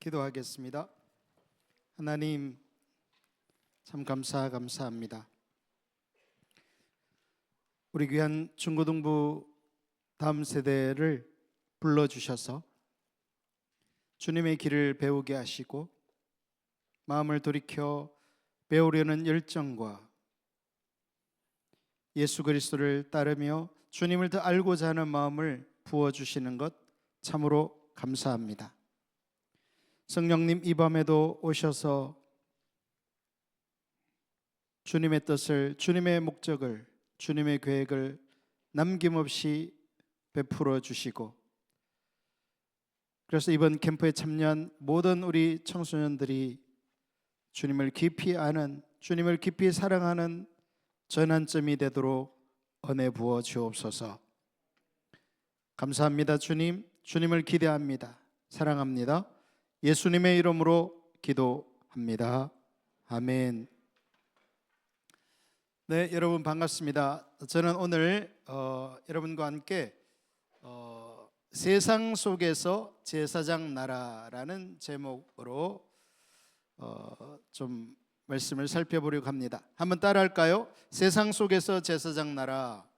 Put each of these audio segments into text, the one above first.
기도하겠습니다. 하나님, 참 감사합니다. 우리 귀한 중고등부 다음 세대를 불러주셔서 주님의 길을 배우게 하시고 마음을 돌이켜 배우려는 열정과 예수 그리스도를 따르며 주님을 더 알고자 하는 마음을 부어주시는 것 참으로 감사합니다. 성령님, 이 밤에도 오셔서 주님의 뜻을, 주님의 목적을, 주님의 계획을 남김없이 베풀어 주시고, 그래서 이번 캠프에 참여한 모든 우리 청소년들이 주님을 깊이 아는, 주님을 깊이 사랑하는 전환점이 되도록 은혜 부어 주옵소서. 감사합니다. 주님, 주님을 기대합니다. 사랑합니다. 예수님의 이름으로 기도합니다. 아멘. 네, 여러분 반갑습니다. 저는 오늘 여러분과 함께 세상 속에서 제사장 나라라는 제목으로 좀 말씀을 살펴보려고 합니다. 한번 따라할까요? 세상 속에서 제사장 나라.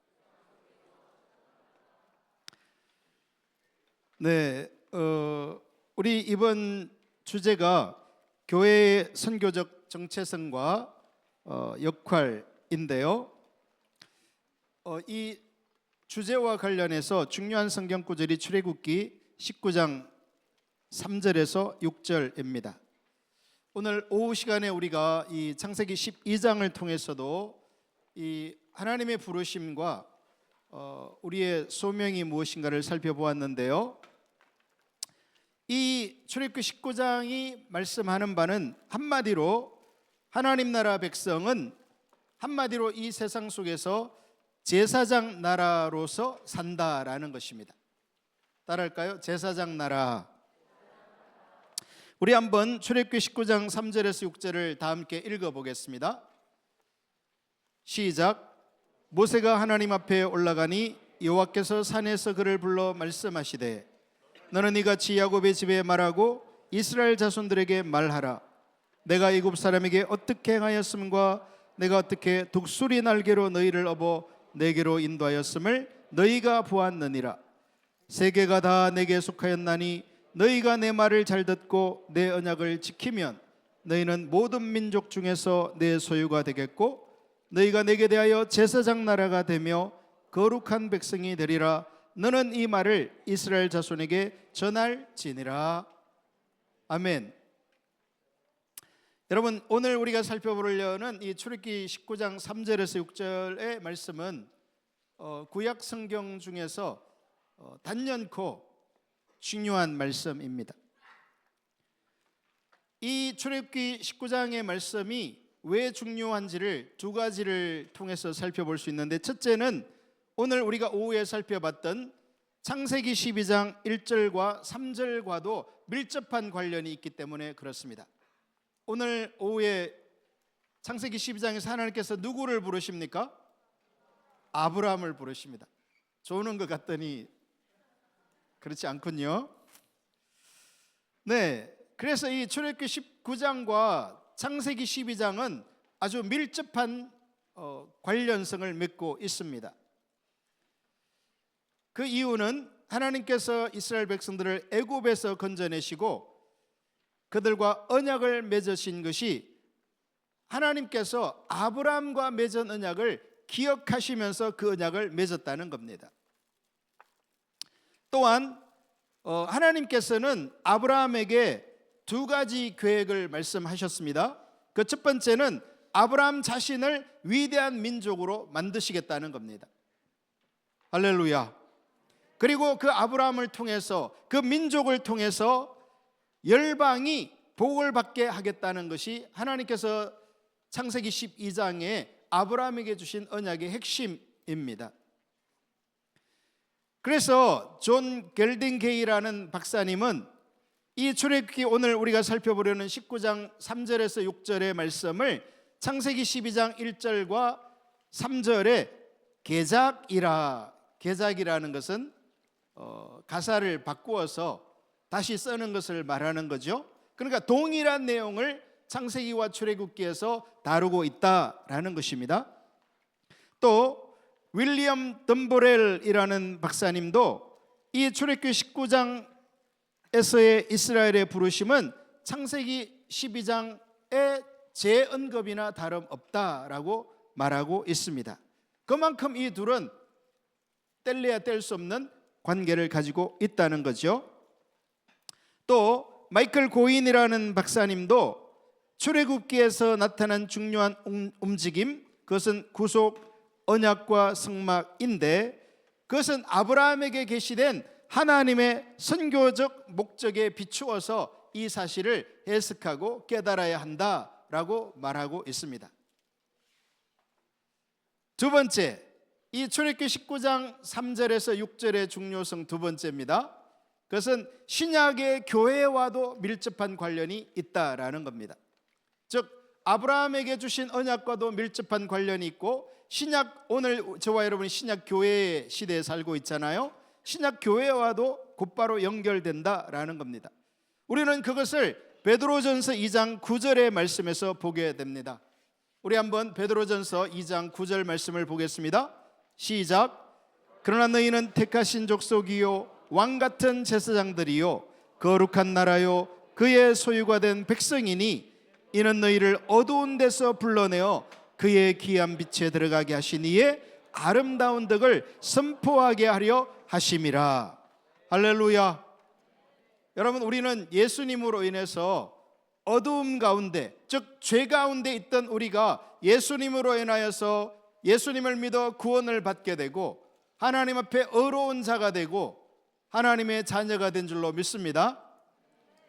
네, 우리 이번 주제가 교회의 선교적 정체성과 역할인데요. 이 주제와 관련해서 중요한 성경 구절이 출애굽기 19장 3절에서 6절입니다. 오늘 오후 시간에 우리가 이 창세기 12장을 통해서도 이 하나님의 부르심과 우리의 소명이 무엇인가를 살펴보았는데요. 이 출애굽기 19장이 말씀하는 바는 한마디로 하나님 나라 백성은 한마디로 이 세상 속에서 제사장 나라로서 산다라는 것입니다. 따라할까요? 제사장 나라. 우리 한번 출애굽기 19장 3절에서 6절을 다 함께 읽어보겠습니다. 시작. 모세가 하나님 앞에 올라가니 여호와께서 산에서 그를 불러 말씀하시되 너는 이같이 야곱의 집에 말하고 이스라엘 자손들에게 말하라. 내가 애굽 사람에게 어떻게 행하였음과 내가 어떻게 독수리 날개로 너희를 업어 내게로 인도하였음을 너희가 보았느니라. 세계가 다 내게 속하였나니 너희가 내 말을 잘 듣고 내 언약을 지키면 너희는 모든 민족 중에서 내 소유가 되겠고 너희가 내게 대하여 제사장 나라가 되며 거룩한 백성이 되리라. 너는 이 말을 이스라엘 자손에게 전할지니라. 아멘. 여러분, 오늘 우리가 살펴보려는 이 출애굽기 19장 3절에서 6절의 말씀은 구약 성경 중에서 단연코 중요한 말씀입니다. 이 출애굽기 19장의 말씀이 왜 중요한지를 두 가지를 통해서 살펴볼 수 있는데, 첫째는 오늘 우리가 오후에 살펴봤던 창세기 12장 1절과 3절과도 밀접한 관련이 있기 때문에 그렇습니다. 오늘 오후에 창세기 12장에서 하나님께서 누구를 부르십니까? 아브라함을 부르십니다. 좋은 것 같더니 그렇지 않군요. 네, 그래서 이 출애굽기 19장과 창세기 12장은 아주 밀접한 관련성을 맺고 있습니다. 그 이유는 하나님께서 이스라엘 백성들을 애굽에서 건져내시고 그들과 언약을 맺으신 것이 하나님께서 아브라함과 맺은 언약을 기억하시면서 그 언약을 맺었다는 겁니다. 또한 하나님께서는 아브라함에게 두 가지 계획을 말씀하셨습니다. 그 첫 번째는 아브라함 자신을 위대한 민족으로 만드시겠다는 겁니다. 할렐루야. 그리고 그 아브라함을 통해서, 그 민족을 통해서 열방이 복을 받게 하겠다는 것이 하나님께서 창세기 12장에 아브라함에게 주신 언약의 핵심입니다. 그래서 존 겔딩게이라는 박사님은 이 출애굽기 오늘 우리가 살펴보려는 19장 3절에서 6절의 말씀을 창세기 12장 1절과 3절에 개작이라는 것은 가사를 바꾸어서 다시 쓰는 것을 말하는 거죠. 그러니까 동일한 내용을 창세기와 출애굽기에서 다루고 있다라는 것입니다. 또 윌리엄 덤보렐이라는 박사님도 이 출애굽기 19장에서의 이스라엘의 부르심은 창세기 12장의 재언급이나 다름없다라고 말하고 있습니다. 그만큼 이 둘은 뗄래야 뗄 수 없는 관계를 가지고 있다는 거죠. 또 마이클 고인이라는 박사님도 출애굽기에서 나타난 중요한 움직임, 그것은 구속 언약과 성막인데 그것은 아브라함에게 계시된 하나님의 선교적 목적에 비추어서 이 사실을 해석하고 깨달아야 한다라고 말하고 있습니다. 두 번째, 이 출애굽기 19장 3절에서 6절의 중요성 두 번째입니다. 그것은 신약의 교회와도 밀접한 관련이 있다라는 겁니다. 즉 아브라함에게 주신 언약과도 밀접한 관련이 있고, 신약, 오늘 저와 여러분이 신약 교회 시대에 살고 있잖아요. 신약 교회와도 곧바로 연결된다라는 겁니다. 우리는 그것을 베드로전서 2장 9절의 말씀에서 보게 됩니다. 우리 한번 베드로전서 2장 9절 말씀을 보겠습니다. 시작. 그러나 너희는 택하신 족속이요 왕같은 제사장들이요 거룩한 나라요 그의 소유가 된 백성이니 이는 너희를 어두운 데서 불러내어 그의 귀한 빛에 들어가게 하신 이의 아름다운 덕을 선포하게 하려 하심이라. 할렐루야. 여러분, 우리는 예수님으로 인해서 어두움 가운데, 즉 죄 가운데 있던 우리가 예수님으로 인하여서 예수님을 믿어 구원을 받게 되고 하나님 앞에 의로운 자가 되고 하나님의 자녀가 된 줄로 믿습니다.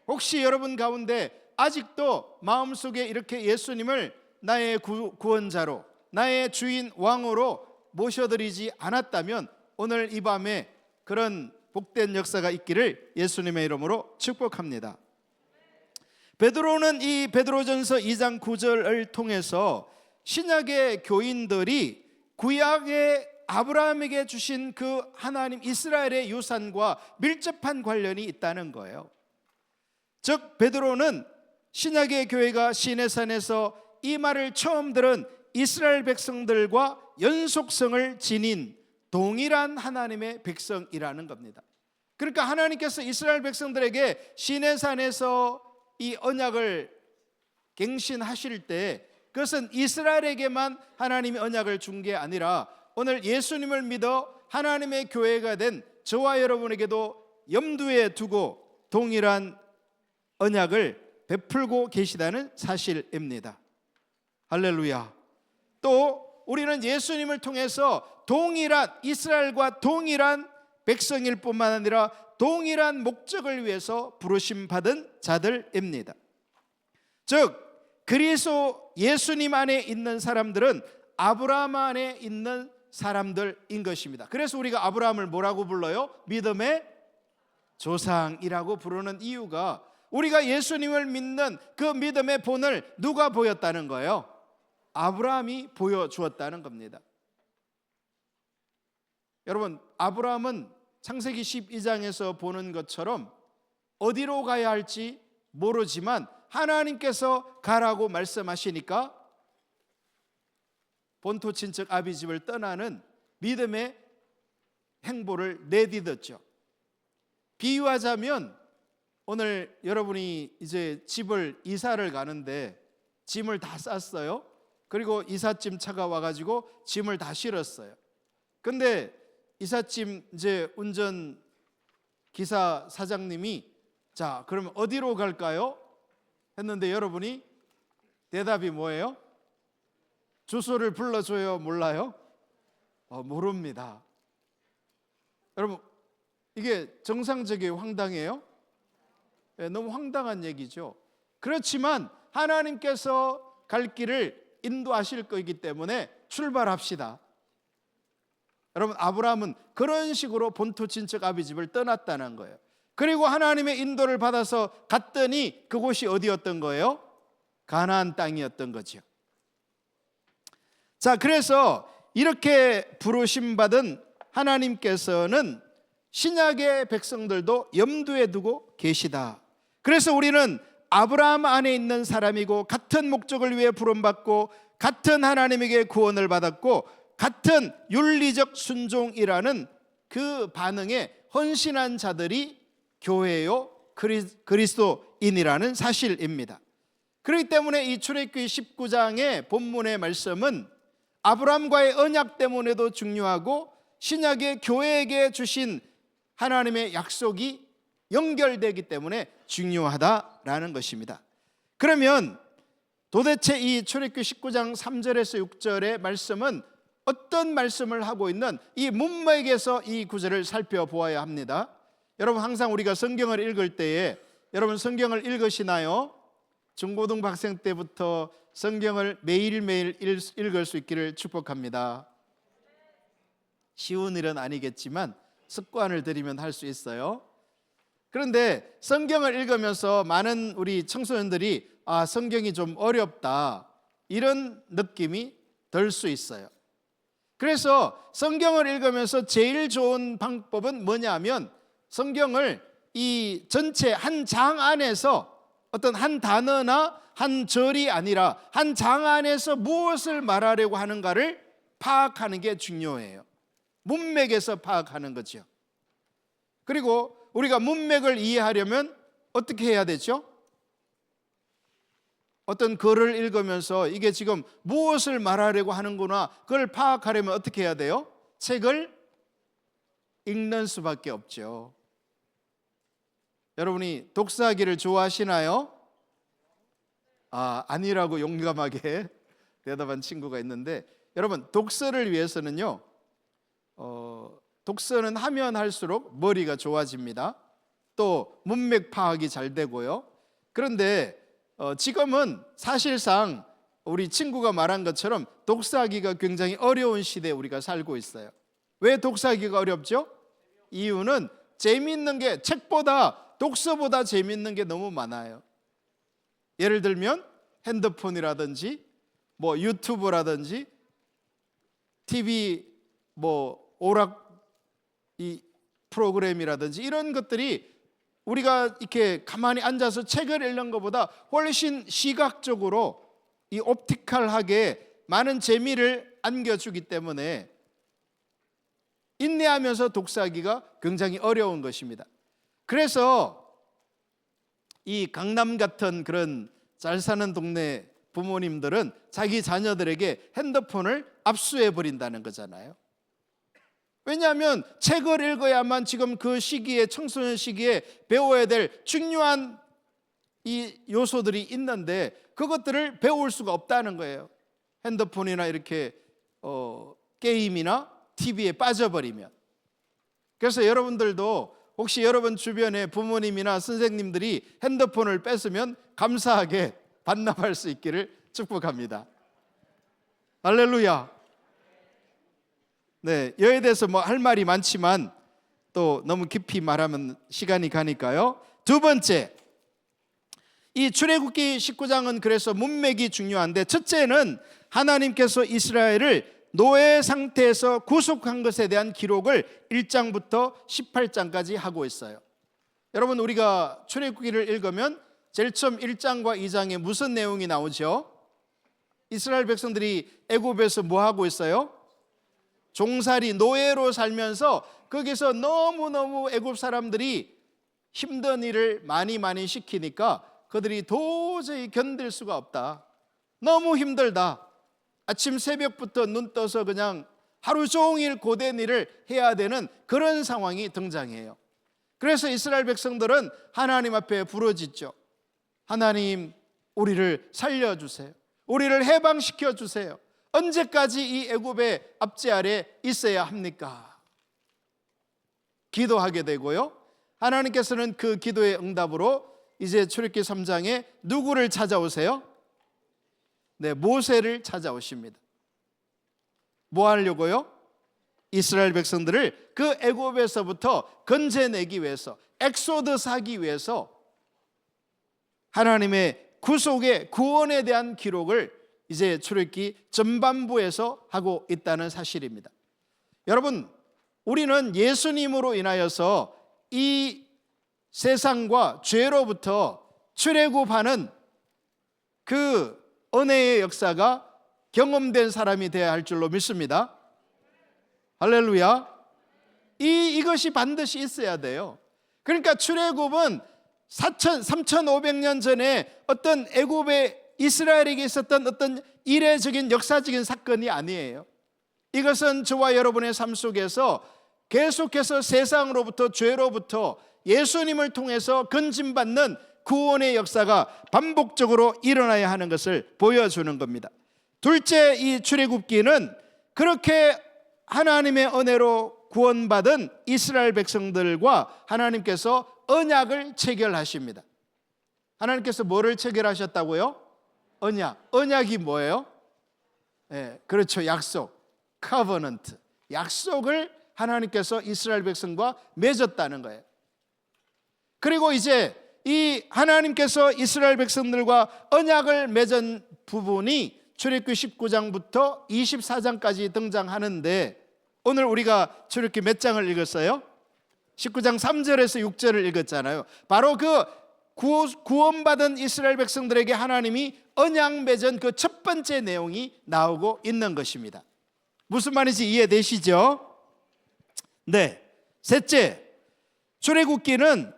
혹시 여러분 가운데 아직도 마음속에 이렇게 예수님을 나의 구원자로, 나의 주인 왕으로 모셔드리지 않았다면 오늘 이 밤에 그런 복된 역사가 있기를 예수님의 이름으로 축복합니다. 베드로는 이 베드로전서 2장 9절을 통해서 신약의 교인들이 구약의 아브라함에게 주신 그 하나님 이스라엘의 유산과 밀접한 관련이 있다는 거예요. 즉 베드로는 신약의 교회가 시내산에서 이 말을 처음 들은 이스라엘 백성들과 연속성을 지닌 동일한 하나님의 백성이라는 겁니다. 그러니까 하나님께서 이스라엘 백성들에게 시내산에서 이 언약을 갱신하실 때 그것은 이스라엘에게만 하나님의 언약을 준 게 아니라 오늘 예수님을 믿어 하나님의 교회가 된 저와 여러분에게도 염두에 두고 동일한 언약을 베풀고 계시다는 사실입니다. 할렐루야. 또 우리는 예수님을 통해서 동일한 이스라엘과 동일한 백성일 뿐만 아니라 동일한 목적을 위해서 부르심 받은 자들입니다. 즉 그리스도 예수님 안에 있는 사람들은 아브라함 안에 있는 사람들인 것입니다. 그래서 우리가 아브라함을 뭐라고 불러요? 믿음의 조상이라고 부르는 이유가 우리가 예수님을 믿는 그 믿음의 본을 누가 보였다는 거예요? 아브라함이 보여주었다는 겁니다. 여러분, 아브라함은 창세기 12장에서 보는 것처럼 어디로 가야 할지 모르지만 하나님께서 가라고 말씀하시니까 본토 친척 아비집을 떠나는 믿음의 행보를 내딛었죠. 비유하자면 오늘 여러분이 이제 집을 이사를 가는데 짐을 다 쌌어요. 그리고 이삿짐 차가 와가지고 짐을 다 실었어요. 근데 이삿짐 이제 운전 기사 사장님이 자 그러면 어디로 갈까요? 했는데 여러분이 대답이 뭐예요? 주소를 불러줘요? 몰라요? 모릅니다. 여러분 이게 정상적이에요? 황당해요? 네, 너무 황당한 얘기죠. 그렇지만 하나님께서 갈 길을 인도하실 거이기 때문에 출발합시다. 여러분 아브라함은 그런 식으로 본토 친척 아비집을 떠났다는 거예요. 그리고 하나님의 인도를 받아서 갔더니 그곳이 어디였던 거예요? 가나안 땅이었던 거죠. 자, 그래서 이렇게 부르심 받은 하나님께서는 신약의 백성들도 염두에 두고 계시다. 그래서 우리는 아브라함 안에 있는 사람이고 같은 목적을 위해 부름받고 같은 하나님에게 구원을 받았고 같은 윤리적 순종이라는 그 반응에 헌신한 자들이 교회요 그리스도인이라는 사실입니다. 그렇기 때문에 이 출애굽기 19장의 본문의 말씀은 아브라함과의 언약 때문에도 중요하고 신약의 교회에게 주신 하나님의 약속이 연결되기 때문에 중요하다라는 것입니다. 그러면 도대체 이 출애굽기 19장 3절에서 6절의 말씀은 어떤 말씀을 하고 있는 이 문맥에서 이 구절을 살펴보아야 합니다. 여러분 항상 우리가 성경을 읽을 때에 여러분 성경을 읽으시나요? 중고등 학생 때부터 성경을 매일매일 읽을 수 있기를 축복합니다. 쉬운 일은 아니겠지만 습관을 들이면 할 수 있어요. 그런데 성경을 읽으면서 많은 우리 청소년들이 성경이 좀 어렵다 이런 느낌이 들 수 있어요. 그래서 성경을 읽으면서 제일 좋은 방법은 뭐냐면 성경을 이 전체 한 장 안에서 어떤 한 단어나 한 절이 아니라 한 장 안에서 무엇을 말하려고 하는가를 파악하는 게 중요해요. 문맥에서 파악하는 거죠. 그리고 우리가 문맥을 이해하려면 어떻게 해야 되죠? 어떤 글을 읽으면서 이게 지금 무엇을 말하려고 하는구나 그걸 파악하려면 어떻게 해야 돼요? 책을 읽는 수밖에 없죠. 여러분이 독서하기를 좋아하시나요? 아니라고 용감하게 대답한 친구가 있는데, 여러분 독서를 위해서는요 독서는 하면 할수록 머리가 좋아집니다. 또 문맥 파악이 잘 되고요. 그런데 지금은 사실상 우리 친구가 말한 것처럼 독서하기가 굉장히 어려운 시대에 우리가 살고 있어요. 왜 독서하기가 어렵죠? 이유는 재미있는 게 책보다 독서보다 재미있는 게 너무 많아요. 예를 들면 핸드폰이라든지 뭐 유튜브라든지 TV 오락 이 프로그램이라든지 이런 것들이 우리가 이렇게 가만히 앉아서 책을 읽는 것보다 훨씬 시각적으로 이 옵티컬하게 많은 재미를 안겨주기 때문에 인내하면서 독서하기가 굉장히 어려운 것입니다. 그래서 이 강남 같은 그런 잘 사는 동네 부모님들은 자기 자녀들에게 핸드폰을 압수해 버린다는 거잖아요. 왜냐하면 책을 읽어야만 지금 그 시기에 청소년 시기에 배워야 될 중요한 이 요소들이 있는데 그것들을 배울 수가 없다는 거예요. 핸드폰이나 이렇게 게임이나 TV에 빠져버리면. 그래서 여러분들도 혹시 여러분 주변에 부모님이나 선생님들이 핸드폰을 뺏으면 감사하게 반납할 수 있기를 축복합니다. 할렐루야. 네, 여기에 대해서 할 말이 많지만 또 너무 깊이 말하면 시간이 가니까요. 두 번째, 이 출애굽기 19장은 그래서 문맥이 중요한데, 첫째는 하나님께서 이스라엘을 노예 상태에서 구속한 것에 대한 기록을 1장부터 18장까지 하고 있어요. 여러분 우리가 출애굽기를 읽으면 제일 처음 1장과 2장에 무슨 내용이 나오죠? 이스라엘 백성들이 애굽에서 뭐 하고 있어요? 종살이 노예로 살면서 거기서 너무너무 애굽 사람들이 힘든 일을 많이 시키니까 그들이 도저히 견딜 수가 없다. 너무 힘들다. 아침 새벽부터 눈 떠서 그냥 하루 종일 고된 일을 해야 되는 그런 상황이 등장해요. 그래서 이스라엘 백성들은 하나님 앞에 부르짖죠. 하나님, 우리를 살려주세요. 우리를 해방시켜 주세요. 언제까지 이 애굽의 압제 아래 있어야 합니까? 기도하게 되고요. 하나님께서는 그 기도의 응답으로 이제 출애굽기 3장에 누구를 찾아오세요? 네, 모세를 찾아오십니다. 뭐 하려고요? 이스라엘 백성들을 그 애굽에서부터 건져내기 위해서, 엑소더스 하기 위해서 하나님의 구속의 구원에 대한 기록을 이제 출애굽기 전반부에서 하고 있다는 사실입니다. 여러분, 우리는 예수님으로 인하여서 이 세상과 죄로부터 출애굽하는 그 은혜의 역사가 경험된 사람이 되어야 할 줄로 믿습니다. 할렐루야. 이것이 반드시 있어야 돼요. 그러니까 출애굽은 3,500년 전에 어떤 애굽의 이스라엘에게 있었던 어떤 이례적인 역사적인 사건이 아니에요. 이것은 저와 여러분의 삶 속에서 계속해서 세상으로부터, 죄로부터 예수님을 통해서 건짐받는 구원의 역사가 반복적으로 일어나야 하는 것을 보여주는 겁니다. 둘째, 이 출애굽기는 그렇게 하나님의 은혜로 구원받은 이스라엘 백성들과 하나님께서 언약을 체결하십니다. 하나님께서 뭐를 체결하셨다고요? 언약. 언약이 뭐예요? 그렇죠. 약속. covenant. 약속을 하나님께서 이스라엘 백성과 맺었다는 거예요. 그리고 이제 이 하나님께서 이스라엘 백성들과 언약을 맺은 부분이 출애굽기 19장부터 24장까지 등장하는데, 오늘 우리가 출애굽기 몇 장을 읽었어요? 19장 3절에서 6절을 읽었잖아요. 바로 그 구원받은 이스라엘 백성들에게 하나님이 언약 맺은 그 첫 번째 내용이 나오고 있는 것입니다. 무슨 말인지 이해되시죠? 네. 셋째, 출애굽기는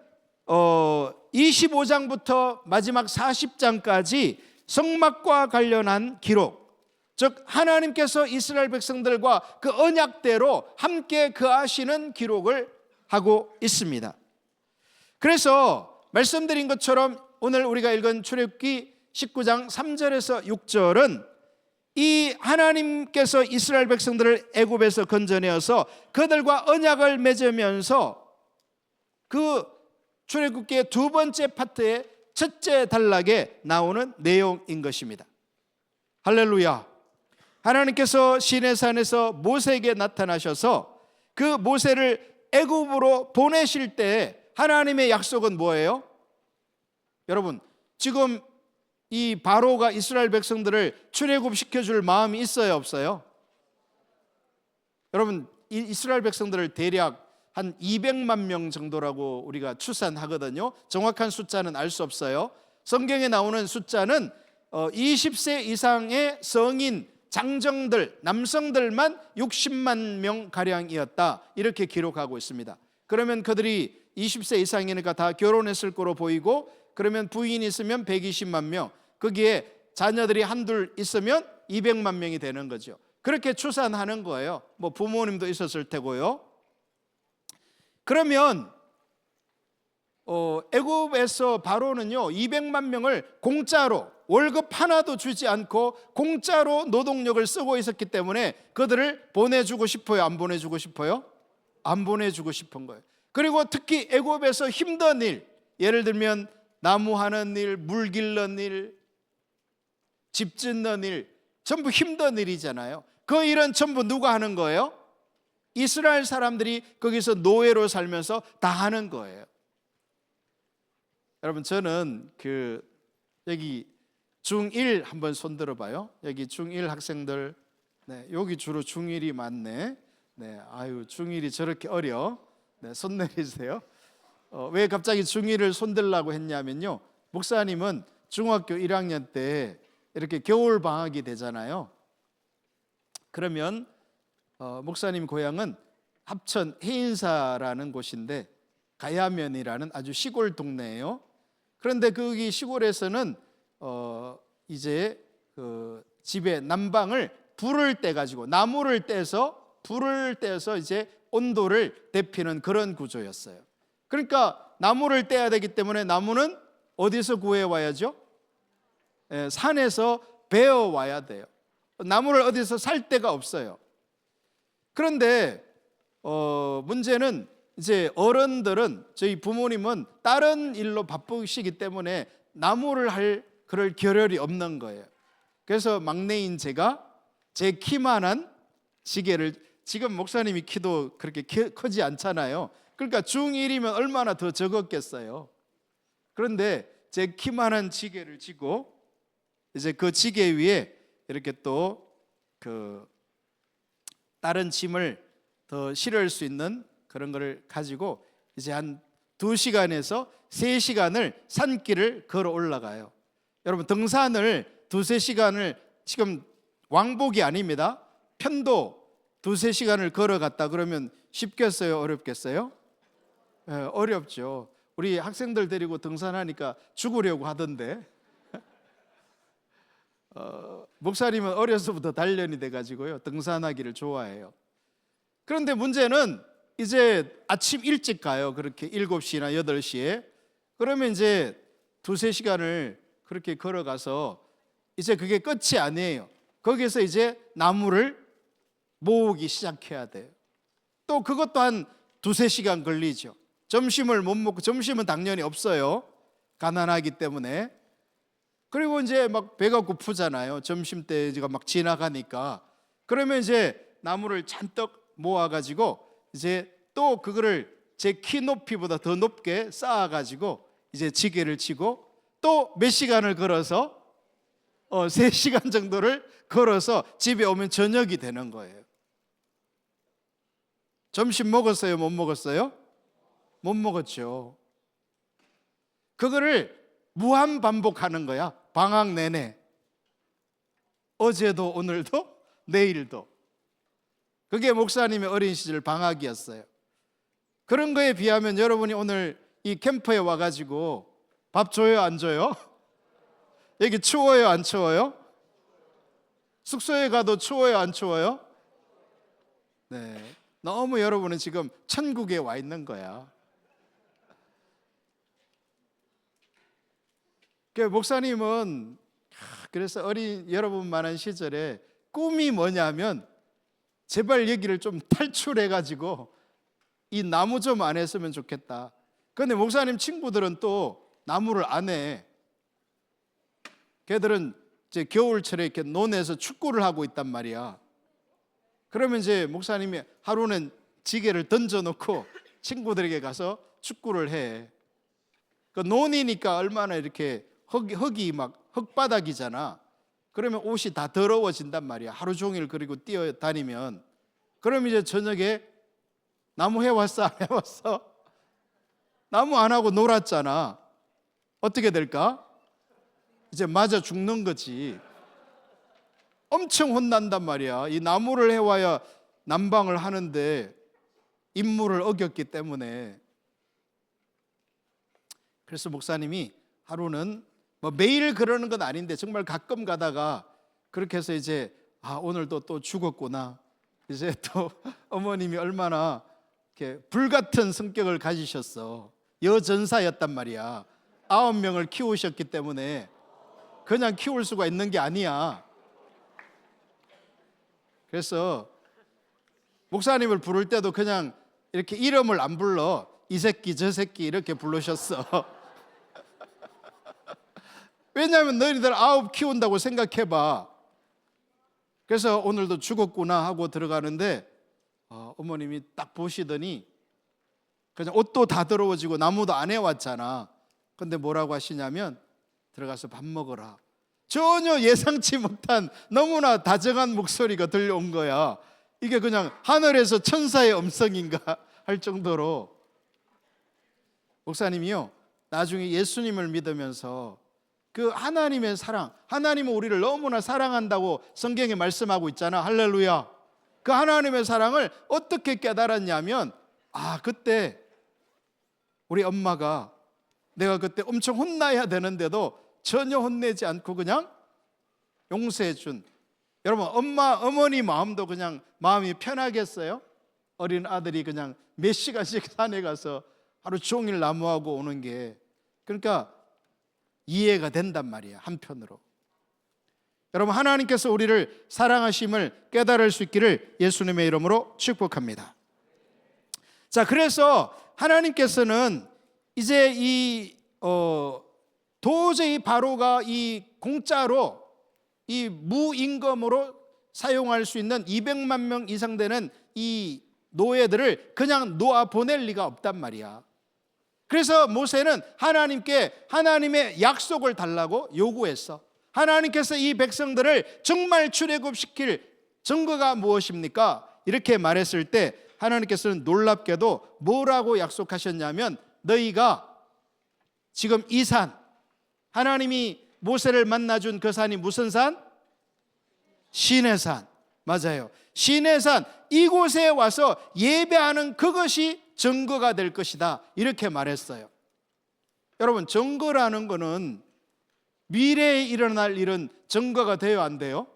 25장부터 마지막 40장까지 성막과 관련한 기록, 즉 하나님께서 이스라엘 백성들과 그 언약대로 함께 거하시는 기록을 하고 있습니다. 그래서 말씀드린 것처럼 오늘 우리가 읽은 출애굽기 19장 3절에서 6절은 이 하나님께서 이스라엘 백성들을 애굽에서 건져내어서 그들과 언약을 맺으면서 그 출애굽기의 두 번째 파트의 첫째 단락에 나오는 내용인 것입니다. 할렐루야. 하나님께서 시내산에서 모세에게 나타나셔서 그 모세를 애굽으로 보내실 때 하나님의 약속은 뭐예요? 여러분, 지금 이 바로가 이스라엘 백성들을 출애굽시켜 줄 마음이 있어요, 없어요? 여러분, 이스라엘 백성들을 대략 한 200만 명 정도라고 우리가 추산하거든요. 정확한 숫자는 알 수 없어요. 성경에 나오는 숫자는 20세 이상의 성인 장정들, 남성들만 60만 명 가량이었다, 이렇게 기록하고 있습니다. 그러면 그들이 20세 이상이니까 다 결혼했을 거로 보이고, 그러면 부인이 있으면 120만 명, 거기에 자녀들이 한둘 있으면 200만 명이 되는 거죠. 그렇게 추산하는 거예요. 뭐 부모님도 있었을 테고요. 그러면 애굽에서 바로는요 200만 명을 공짜로, 월급 하나도 주지 않고 공짜로 노동력을 쓰고 있었기 때문에 그들을 보내주고 싶어요, 안 보내주고 싶어요? 안 보내주고 싶은 거예요. 그리고 특히 애굽에서 힘든 일, 예를 들면 나무 하는 일, 물 길는 일, 집 짓는 일, 전부 힘든 일이잖아요. 그 일은 전부 누가 하는 거예요? 이스라엘 사람들이 거기서 노예로 살면서 다 하는 거예요. 여러분, 저는 여기 중1 한번 손 들어봐요. 여기 중1 학생들, 네, 여기 주로 중1이 많네. 네, 아유, 중1이 저렇게 어려. 네, 손 내리세요. 왜 갑자기 중1을 손 들라고 했냐면요, 목사님은 중학교 1학년 때 이렇게 겨울 방학이 되잖아요. 그러면 목사님 고향은 합천 해인사라는 곳인데 가야면이라는 아주 시골 동네예요. 그런데 거기 시골에서는 이제 그 집에 난방을 불을 떼 가지고 나무를 떼서 불을 떼서 이제 온도를 데피는 그런 구조였어요. 그러니까 나무를 떼야 되기 때문에 나무는 어디서 구해 와야죠? 산에서 베어 와야 돼요. 나무를 어디서 살 데가 없어요. 그런데 문제는 이제 어른들은, 저희 부모님은 다른 일로 바쁘시기 때문에 나무를 할 그럴 겨를이 없는 거예요. 그래서 막내인 제가 제 키만한 지게를, 지금 목사님이 키도 그렇게 크지 않잖아요. 그러니까 중1이면 얼마나 더 적었겠어요. 그런데 제 키만한 지게를 지고 이제 그 지게 위에 이렇게 또 다른 짐을 더 실을 수 있는 그런 거를 가지고 이제 한 2시간에서 3시간을 산길을 걸어 올라가요. 여러분, 등산을 2-3시간을, 지금 왕복이 아닙니다. 편도 2-3시간을 걸어갔다 그러면 쉽겠어요? 어렵겠어요? 어렵죠. 우리 학생들 데리고 등산하니까 죽으려고 하던데 목사님은 어려서부터 단련이 돼가지고요, 등산하기를 좋아해요. 그런데 문제는 이제 아침 일찍 가요. 그렇게 7시나 8시에. 그러면 이제 2-3시간을 그렇게 걸어가서 이제 그게 끝이 아니에요. 거기서 이제 나무를 모으기 시작해야 돼요. 또 그것도 한 2-3시간 걸리죠. 점심을 못 먹고, 점심은 당연히 없어요. 가난하기 때문에. 그리고 이제 막 배가 고프잖아요. 점심때가 막 지나가니까. 그러면 이제 나무를 잔뜩 모아가지고 이제 또 그거를 제 키 높이보다 더 높게 쌓아가지고 이제 지게를 치고 또 몇 시간을 걸어서 3시간 정도를 걸어서 집에 오면 저녁이 되는 거예요. 점심 먹었어요? 못 먹었어요? 못 먹었죠. 그거를 무한 반복하는 거야. 방학 내내. 어제도 오늘도 내일도. 그게 목사님의 어린 시절 방학이었어요. 그런 거에 비하면 여러분이 오늘 이 캠프에 와가지고 밥 줘요, 안 줘요? 여기 추워요, 안 추워요? 숙소에 가도 추워요, 안 추워요? 네, 너무 여러분은 지금 천국에 와 있는 거야. 그 목사님은 그래서 어린 여러분만한 시절에 꿈이 뭐냐면 제발 여기를 좀 탈출해가지고 이 나무 좀 안 했으면 좋겠다. 그런데 목사님 친구들은 또 나무를 안 해. 걔들은 이제 겨울철에 이렇게 논에서 축구를 하고 있단 말이야. 그러면 이제 목사님이 하루는 지게를 던져놓고 친구들에게 가서 축구를 해. 그 논이니까 얼마나 이렇게 흙이 막 흙바닥이잖아. 그러면 옷이 다 더러워진단 말이야. 하루 종일 그리고 뛰어다니면. 그럼 이제 저녁에 나무 해왔어, 안 해왔어? 나무 안 하고 놀았잖아. 어떻게 될까? 이제 맞아 죽는 거지. 엄청 혼난단 말이야. 이 나무를 해와야 난방을 하는데 임무를 어겼기 때문에. 그래서 목사님이 하루는 뭐 매일 그러는 건 아닌데 정말 가끔 가다가 그렇게 해서 이제 오늘도 또 죽었구나. 이제 또 어머님이 얼마나 이렇게 불같은 성격을 가지셨어. 여전사였단 말이야. 9명을 키우셨기 때문에 그냥 키울 수가 있는 게 아니야. 그래서 목사님을 부를 때도 그냥 이렇게 이름을 안 불러. 이 새끼 저 새끼 이렇게 부르셨어. 왜냐하면 너희들 9 키운다고 생각해봐. 그래서 오늘도 죽었구나 하고 들어가는데 어머님이 딱 보시더니 그냥 옷도 다 더러워지고 나무도 안 해왔잖아. 근데 뭐라고 하시냐면 들어가서 밥 먹어라. 전혀 예상치 못한 너무나 다정한 목소리가 들려온 거야. 이게 그냥 하늘에서 천사의 음성인가 할 정도로. 목사님이요, 나중에 예수님을 믿으면서 그 하나님의 사랑, 하나님은 우리를 너무나 사랑한다고 성경에 말씀하고 있잖아. 할렐루야. 그 하나님의 사랑을 어떻게 깨달았냐면 그때 우리 엄마가 내가 그때 엄청 혼나야 되는데도 전혀 혼내지 않고 그냥 용서해 준. 여러분, 어머니 마음도 그냥 마음이 편하겠어요? 어린 아들이 그냥 몇 시간씩 산에 가서 하루 종일 나무하고 오는 게. 그러니까 이해가 된단 말이야, 한편으로. 여러분, 하나님께서 우리를 사랑하심을 깨달을 수 있기를 예수님의 이름으로 축복합니다. 자, 그래서 하나님께서는 이제 도저히 바로가 이 공짜로 이 무임금으로 사용할 수 있는 200만 명 이상 되는 이 노예들을 그냥 놓아 보낼 리가 없단 말이야. 그래서 모세는 하나님께 하나님의 약속을 달라고 요구했어. 하나님께서 이 백성들을 정말 출애굽시킬 증거가 무엇입니까? 이렇게 말했을 때 하나님께서는 놀랍게도 뭐라고 약속하셨냐면 너희가 지금 이 산, 하나님이 모세를 만나준 그 산이 무슨 산? 시내산. 맞아요. 시내산, 이곳에 와서 예배하는 그것이 증거가 될 것이다, 이렇게 말했어요. 여러분, 증거라는 거는 미래에 일어날 일은 증거가 돼요, 안 돼요?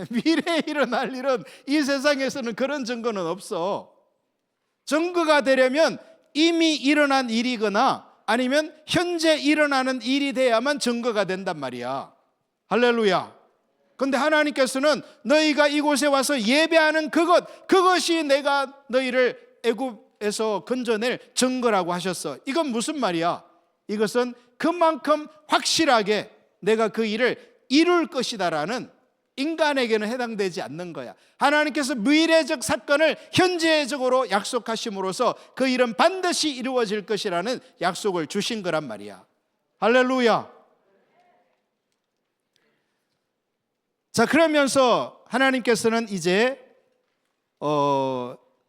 미래에 일어날 일은 이 세상에서는 그런 증거는 없어. 증거가 되려면 이미 일어난 일이거나 아니면 현재 일어나는 일이 돼야만 증거가 된단 말이야. 할렐루야. 그런데 하나님께서는 너희가 이곳에 와서 예배하는 그것이 내가 너희를 애굽에서 건져낼 증거라고 하셨어. 이건 무슨 말이야? 이것은 그만큼 확실하게 내가 그 일을 이룰 것이다라는, 인간에게는 해당되지 않는 거야. 하나님께서 미래적 사건을 현재적으로 약속하심으로써 그 일은 반드시 이루어질 것이라는 약속을 주신 거란 말이야. 할렐루야. 자, 그러면서 하나님께서는 이제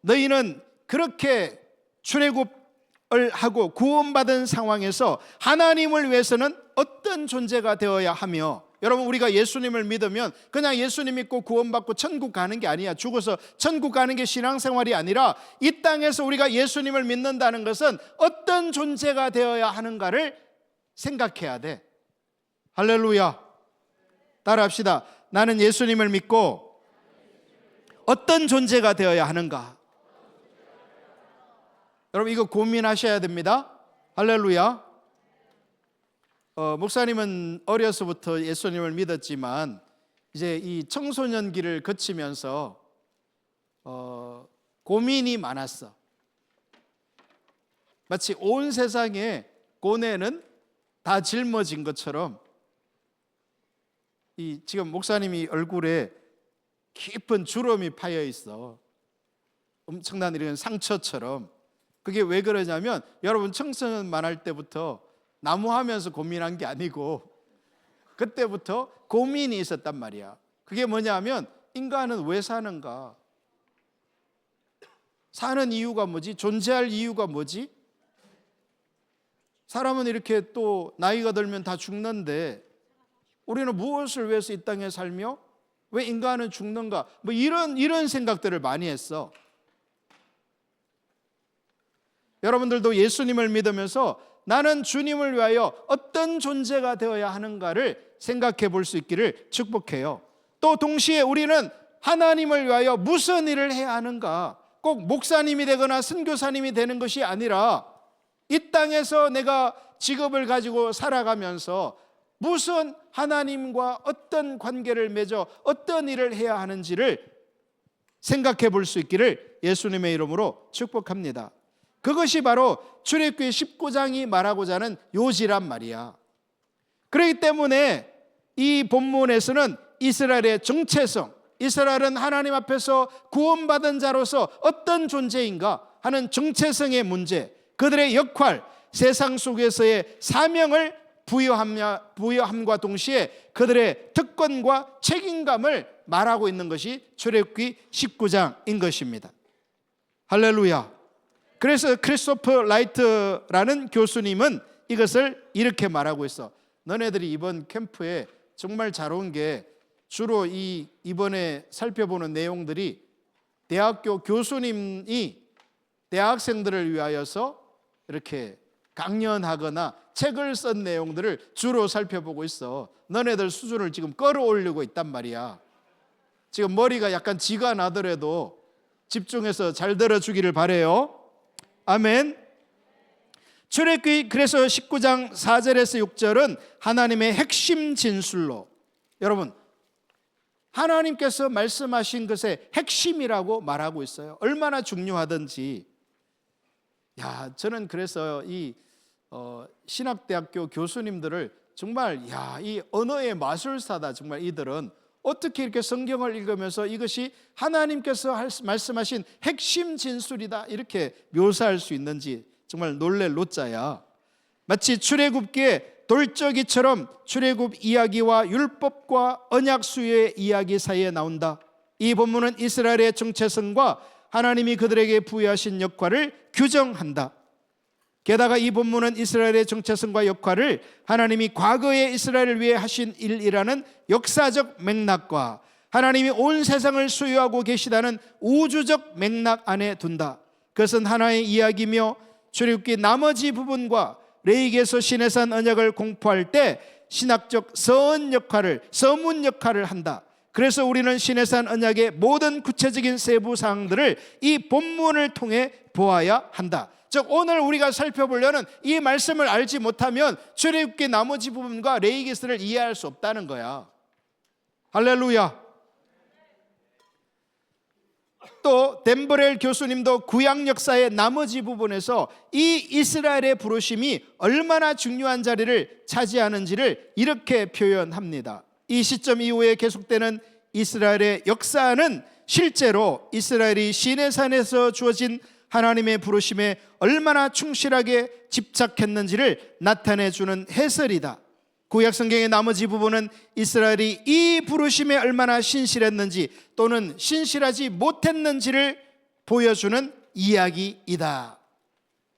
너희는 그렇게 출애굽을 하고 구원받은 상황에서 하나님을 위해서는 어떤 존재가 되어야 하며, 여러분, 우리가 예수님을 믿으면 그냥 예수님 믿고 구원받고 천국 가는 게 아니야. 죽어서 천국 가는 게 신앙생활이 아니라 이 땅에서 우리가 예수님을 믿는다는 것은 어떤 존재가 되어야 하는가를 생각해야 돼. 할렐루야. 따라합시다. 나는 예수님을 믿고 어떤 존재가 되어야 하는가. 여러분, 이거 고민하셔야 됩니다. 할렐루야. 목사님은 어려서부터 예수님을 믿었지만 이제 이 청소년기를 거치면서 고민이 많았어. 마치 온 세상의 고뇌는 다 짊어진 것처럼 지금 목사님이 얼굴에 깊은 주름이 파여 있어. 엄청난 이런 상처처럼. 그게 왜 그러냐면, 여러분, 청소년 만날 때부터 나무하면서 고민한 게 아니고 그때부터 고민이 있었단 말이야. 그게 뭐냐면, 인간은 왜 사는가? 사는 이유가 뭐지? 존재할 이유가 뭐지? 사람은 이렇게 또 나이가 들면 다 죽는데 우리는 무엇을 위해서 이 땅에 살며 왜 인간은 죽는가? 뭐 이런 생각들을 많이 했어. 여러분들도 예수님을 믿으면서 나는 주님을 위하여 어떤 존재가 되어야 하는가를 생각해 볼 수 있기를 축복해요. 또 동시에 우리는 하나님을 위하여 무슨 일을 해야 하는가? 꼭 목사님이 되거나 선교사님이 되는 것이 아니라 이 땅에서 내가 직업을 가지고 살아가면서 무슨 하나님과 어떤 관계를 맺어 어떤 일을 해야 하는지를 생각해 볼 수 있기를 예수님의 이름으로 축복합니다. 그것이 바로 출애굽기 19장이 말하고자 하는 요지란 말이야. 그렇기 때문에 이 본문에서는 이스라엘의 정체성, 이스라엘은 하나님 앞에서 구원받은 자로서 어떤 존재인가 하는 정체성의 문제, 그들의 역할, 세상 속에서의 사명을 부여함과 동시에 그들의 특권과 책임감을 말하고 있는 것이 출애굽기 19장인 것입니다. 할렐루야. 그래서 크리스토퍼 라이트라는 교수님은 이것을 이렇게 말하고 있어. 너네들이 이번 캠프에 정말 잘 온 게 주로 이번에 살펴보는 내용들이 대학교 교수님이 대학생들을 위하여서 이렇게 강연하거나 책을 쓴 내용들을 주로 살펴보고 있어. 너네들 수준을 지금 끌어올리고 있단 말이야. 지금 머리가 약간 쥐가 나더라도 집중해서 잘 들어주기를 바라요. 아멘. 출애굽기 그래서 19장 4절에서 6절은 하나님의 핵심 진술로, 여러분, 하나님께서 말씀하신 것의 핵심이라고 말하고 있어요. 얼마나 중요하든지. 저는 그래서 이 신학대학교 교수님들을 정말 이 언어의 마술사다. 정말 이들은 어떻게 이렇게 성경을 읽으면서 이것이 하나님께서 말씀하신 핵심 진술이다 이렇게 묘사할 수 있는지 정말 놀랄 노자야. 마치 출애굽기의 돌적이처럼 출애굽 이야기와 율법과 언약 수요의 이야기 사이에 나온다. 이 본문은 이스라엘의 정체성과 하나님이 그들에게 부여하신 역할을 규정한다. 게다가 이 본문은 이스라엘의 정체성과 역할을 하나님이 과거에 이스라엘을 위해 하신 일이라는 역사적 맥락과 하나님이 온 세상을 소유하고 계시다는 우주적 맥락 안에 둔다. 그것은 하나의 이야기며 출애굽기 나머지 부분과 레위기에서 시내산 언약을 공포할 때 신학적 서문 역할을 한다. 그래서 우리는 시내산 언약의 모든 구체적인 세부 사항들을 이 본문을 통해 보아야 한다. 즉 오늘 우리가 살펴보려는 이 말씀을 알지 못하면 출애굽기 나머지 부분과 레위기서를 이해할 수 없다는 거야. 할렐루야. 또 덴버렐 교수님도 구약 역사의 나머지 부분에서 이 이스라엘의 부르심이 얼마나 중요한 자리를 차지하는지를 이렇게 표현합니다. 이 시점 이후에 계속되는 이스라엘의 역사는 실제로 이스라엘이 시내산에서 주어진 하나님의 부르심에 얼마나 충실하게 집착했는지를 나타내주는 해설이다. 구약 성경의 나머지 부분은 이스라엘이 이 부르심에 얼마나 신실했는지 또는 신실하지 못했는지를 보여주는 이야기이다.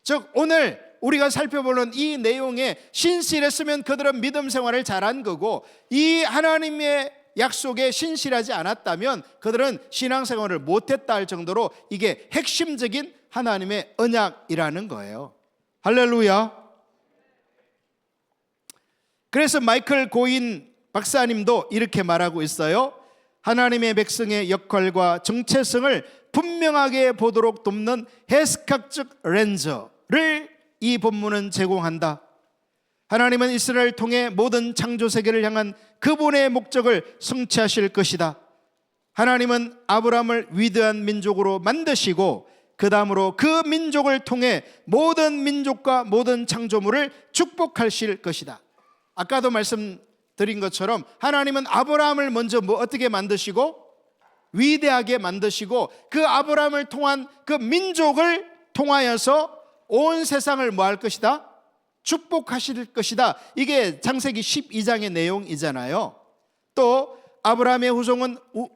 즉 오늘 우리가 살펴보는 이 내용에 신실했으면 그들은 믿음 생활을 잘한 거고, 이 하나님의 약속에 신실하지 않았다면 그들은 신앙생활을 못했다 할 정도로 이게 핵심적인 하나님의 언약이라는 거예요. 할렐루야. 그래서 마이클 고인 박사님도 이렇게 말하고 있어요. 하나님의 백성의 역할과 정체성을 분명하게 보도록 돕는 해석학적 렌즈를 이 본문은 제공한다. 하나님은 이스라엘을 통해 모든 창조 세계를 향한 그분의 목적을 성취하실 것이다. 하나님은 아브라함을 위대한 민족으로 만드시고 그 다음으로 그 민족을 통해 모든 민족과 모든 창조물을 축복하실 것이다. 아까도 말씀드린 것처럼 하나님은 아브라함을 먼저 어떻게 만드시고 위대하게 만드시고 그 아브라함을 통한 그 민족을 통하여서 온 세상을 뭐 할 것이다? 축복하실 것이다. 이게 창세기 12장의 내용이잖아요. 또 아브라함의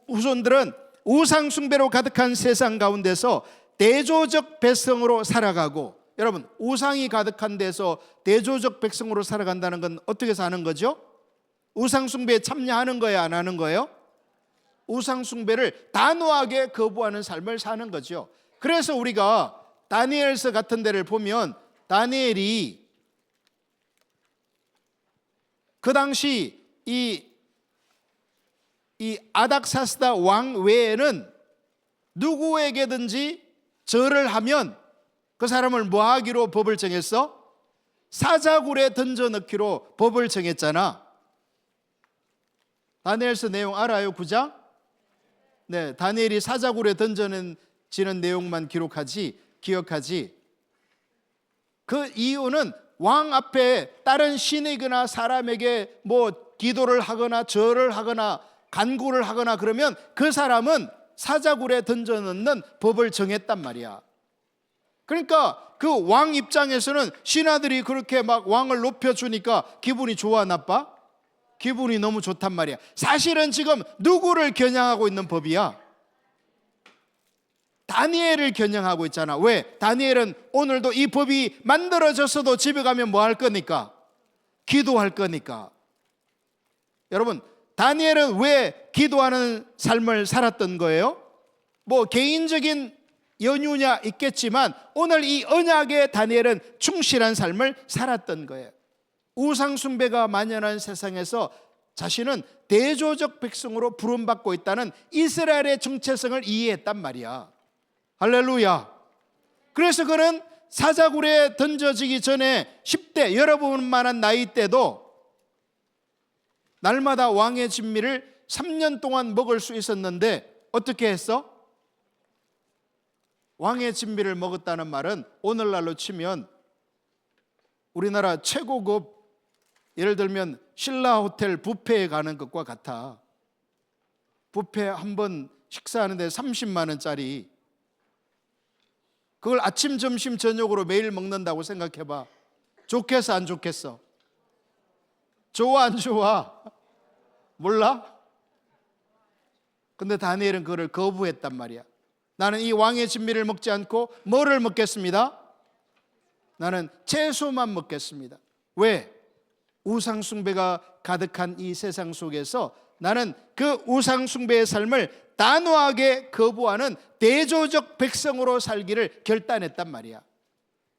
후손들은 우상 숭배로 가득한 세상 가운데서 대조적 백성으로 살아가고, 여러분 우상이 가득한 데서 대조적 백성으로 살아간다는 건 어떻게 사는 거죠? 우상 숭배에 참여하는 거예요, 안 하는 거예요? 우상 숭배를 단호하게 거부하는 삶을 사는 거죠. 그래서 우리가 다니엘서 같은 데를 보면 다니엘이 그 당시 이 아닥사스다 왕 외에는 누구에게든지 절을 하면 그 사람을 뭐 하기로 법을 정했어? 사자굴에 던져 넣기로 법을 정했잖아. 다니엘서 내용 알아요? 9장? 네, 다니엘이 사자굴에 던져지는 내용만 기억하지. 그 이유는 왕 앞에 다른 신이거나 사람에게 뭐 기도를 하거나 절을 하거나 간구를 하거나 그러면 그 사람은 사자굴에 던져 넣는 법을 정했단 말이야. 그러니까 그 왕 입장에서는 신하들이 그렇게 막 왕을 높여주니까 기분이 좋아, 나빠? 기분이 너무 좋단 말이야. 사실은 지금 누구를 겨냥하고 있는 법이야? 다니엘을 겨냥하고 있잖아. 왜? 다니엘은 오늘도 이 법이 만들어졌어도 집에 가면 뭐 할 거니까? 기도할 거니까. 여러분, 다니엘은 왜 기도하는 삶을 살았던 거예요? 뭐 개인적인 연유냐 있겠지만 오늘 이 언약의 다니엘은 충실한 삶을 살았던 거예요. 우상 숭배가 만연한 세상에서 자신은 대조적 백성으로 부름받고 있다는 이스라엘의 정체성을 이해했단 말이야. 할렐루야. 그래서 그는 사자굴에 던져지기 전에 10대 여러분만한 나이 때도 날마다 왕의 진미를 3년 동안 먹을 수 있었는데 어떻게 했어? 왕의 진미를 먹었다는 말은 오늘날로 치면 우리나라 최고급, 예를 들면 신라 호텔 뷔페에 가는 것과 같아. 뷔페 한 번 식사하는데 30만 원짜리, 그걸 아침, 점심, 저녁으로 매일 먹는다고 생각해봐. 좋겠어, 안 좋겠어? 좋아, 안 좋아? 몰라? 근데 다니엘은 그걸 거부했단 말이야. 나는 이 왕의 진미를 먹지 않고 뭐를 먹겠습니다? 나는 채소만 먹겠습니다. 왜? 우상 숭배가 가득한 이 세상 속에서 나는 그 우상 숭배의 삶을 단호하게 거부하는 대조적 백성으로 살기를 결단했단 말이야.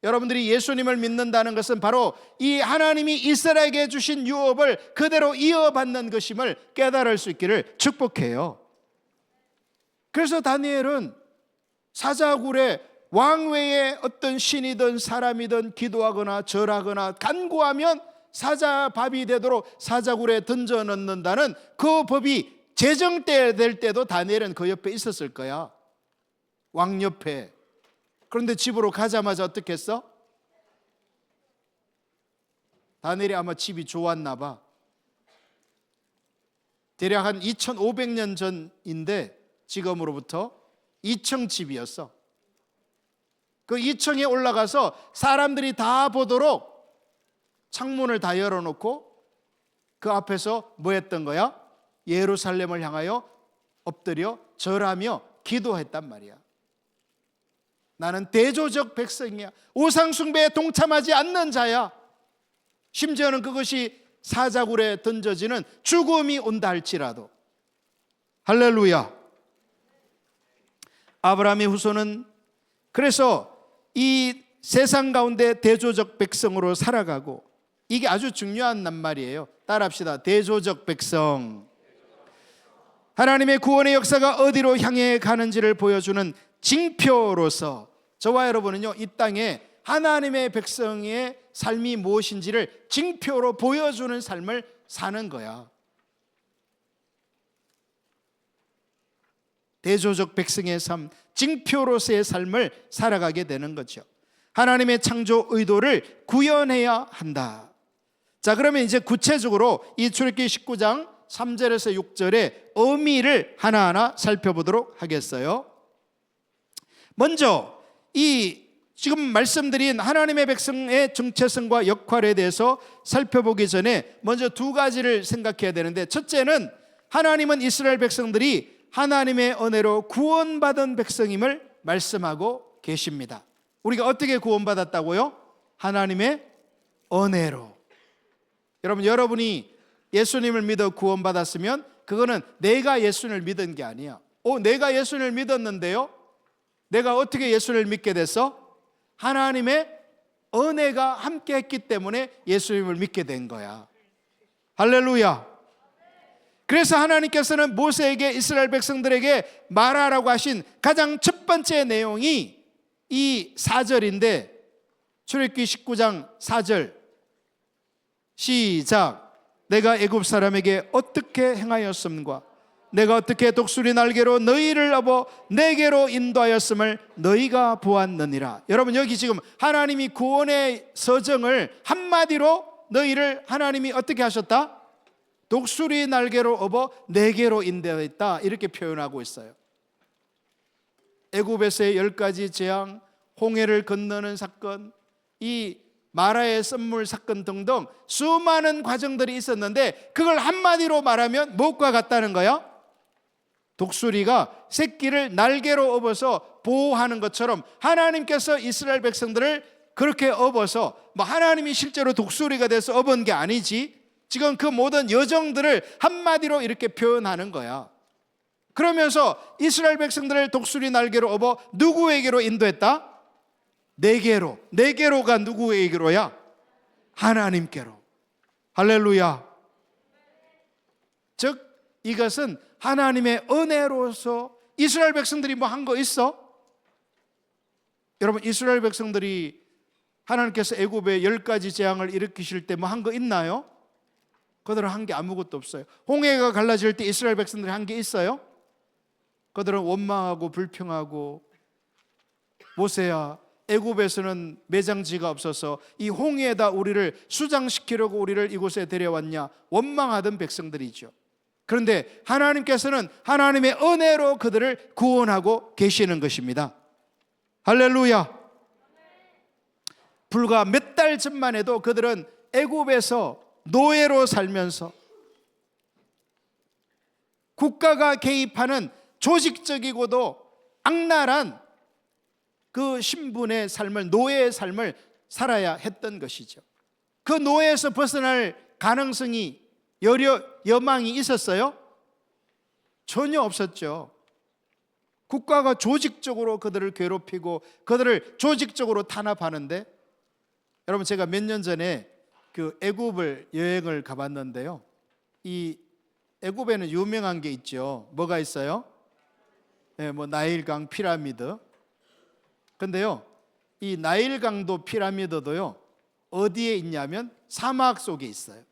여러분들이 예수님을 믿는다는 것은 바로 이 하나님이 이스라엘에게 주신 유업을 그대로 이어받는 것임을 깨달을 수 있기를 축복해요. 그래서 다니엘은 사자굴에 왕외의 어떤 신이든 사람이든 기도하거나 절하거나 간구하면 사자밥이 되도록 사자굴에 던져 넣는다는 그 법이 제정될 때도 다니엘은 그 옆에 있었을 거야. 왕 옆에. 그런데 집으로 가자마자 어떻게 했어? 다니엘이 아마 집이 좋았나 봐. 대략 한 2500년 전인데 지금으로부터 2층 집이었어. 그 2층에 올라가서 사람들이 다 보도록 창문을 다 열어놓고 그 앞에서 뭐 했던 거야? 예루살렘을 향하여 엎드려 절하며 기도했단 말이야. 나는 대조적 백성이야. 우상숭배에 동참하지 않는 자야. 심지어는 그것이 사자굴에 던져지는 죽음이 온다 할지라도. 할렐루야. 아브라함의 후손은 그래서 이 세상 가운데 대조적 백성으로 살아가고, 이게 아주 중요한 낱말이에요. 따라합시다. 대조적 백성. 하나님의 구원의 역사가 어디로 향해 가는지를 보여주는 징표로서 저와 여러분은요, 이 땅에 하나님의 백성의 삶이 무엇인지를 징표로 보여주는 삶을 사는 거야. 대조적 백성의 삶, 징표로서의 삶을 살아가게 되는 거죠. 하나님의 창조 의도를 구현해야 한다. 자, 그러면 이제 구체적으로 이 출애굽기 19장 3절에서 6절의 의미를 하나하나 살펴보도록 하겠어요. 먼저 이 지금 말씀드린 하나님의 백성의 정체성과 역할에 대해서 살펴보기 전에 먼저 두 가지를 생각해야 되는데, 첫째는 하나님은 이스라엘 백성들이 하나님의 은혜로 구원받은 백성임을 말씀하고 계십니다. 우리가 어떻게 구원받았다고요? 하나님의 은혜로. 여러분이 예수님을 믿어 구원받았으면 그거는 내가 예수님을 믿은 게 아니야. 내가 예수님을 믿었는데요? 내가 어떻게 예수를 믿게 됐어? 하나님의 은혜가 함께 했기 때문에 예수님을 믿게 된 거야. 할렐루야. 그래서 하나님께서는 모세에게 이스라엘 백성들에게 말하라고 하신 가장 첫 번째 내용이 이 4절인데, 출애굽기 19장 4절 시작. 내가 애굽 사람에게 어떻게 행하였음과 내가 어떻게 독수리 날개로 너희를 업어 내게로 인도하였음을 너희가 보았느니라. 여러분, 여기 지금 하나님이 구원의 서정을 한마디로 너희를 하나님이 어떻게 하셨다? 독수리 날개로 업어 내게로 인도했다, 이렇게 표현하고 있어요. 애굽에서의 10가지 재앙, 홍해를 건너는 사건, 이 마라의 썸물 사건 등등 수많은 과정들이 있었는데, 그걸 한마디로 말하면 무엇과 같다는 거야? 독수리가 새끼를 날개로 업어서 보호하는 것처럼 하나님께서 이스라엘 백성들을 그렇게 업어서, 하나님이 실제로 독수리가 돼서 업은 게 아니지, 지금 그 모든 여정들을 한마디로 이렇게 표현하는 거야. 그러면서 이스라엘 백성들을 독수리 날개로 업어 누구에게로 인도했다? 내게로. 내게로가 누구에게로야? 하나님께로. 할렐루야. 즉 이것은 하나님의 은혜로서 이스라엘 백성들이 뭐 한 거 있어? 여러분, 이스라엘 백성들이 하나님께서 애굽에 10가지 재앙을 일으키실 때 뭐 한 거 있나요? 그들은 한 게 아무것도 없어요. 홍해가 갈라질 때 이스라엘 백성들이 한 게 있어요? 그들은 원망하고 불평하고, 모세야, 애굽에서는 매장지가 없어서 이 홍해에다 우리를 수장시키려고 우리를 이곳에 데려왔냐, 원망하던 백성들이죠. 그런데 하나님께서는 하나님의 은혜로 그들을 구원하고 계시는 것입니다. 할렐루야. 불과 몇 달 전만 해도 그들은 애굽에서 노예로 살면서 국가가 개입하는 조직적이고도 악랄한 그 신분의 삶을, 노예의 삶을 살아야 했던 것이죠. 그 노예에서 벗어날 가능성이 여망이 있었어요? 전혀 없었죠. 국가가 조직적으로 그들을 괴롭히고 그들을 조직적으로 탄압하는데, 여러분 제가 몇 년 전에 그 애굽을 여행을 가봤는데요, 이 애굽에는 유명한 게 있죠. 뭐가 있어요? 네, 뭐 나일강 피라미드. 근데요, 이 나일강도 피라미드도요 어디에 있냐면 사막 속에 있어요.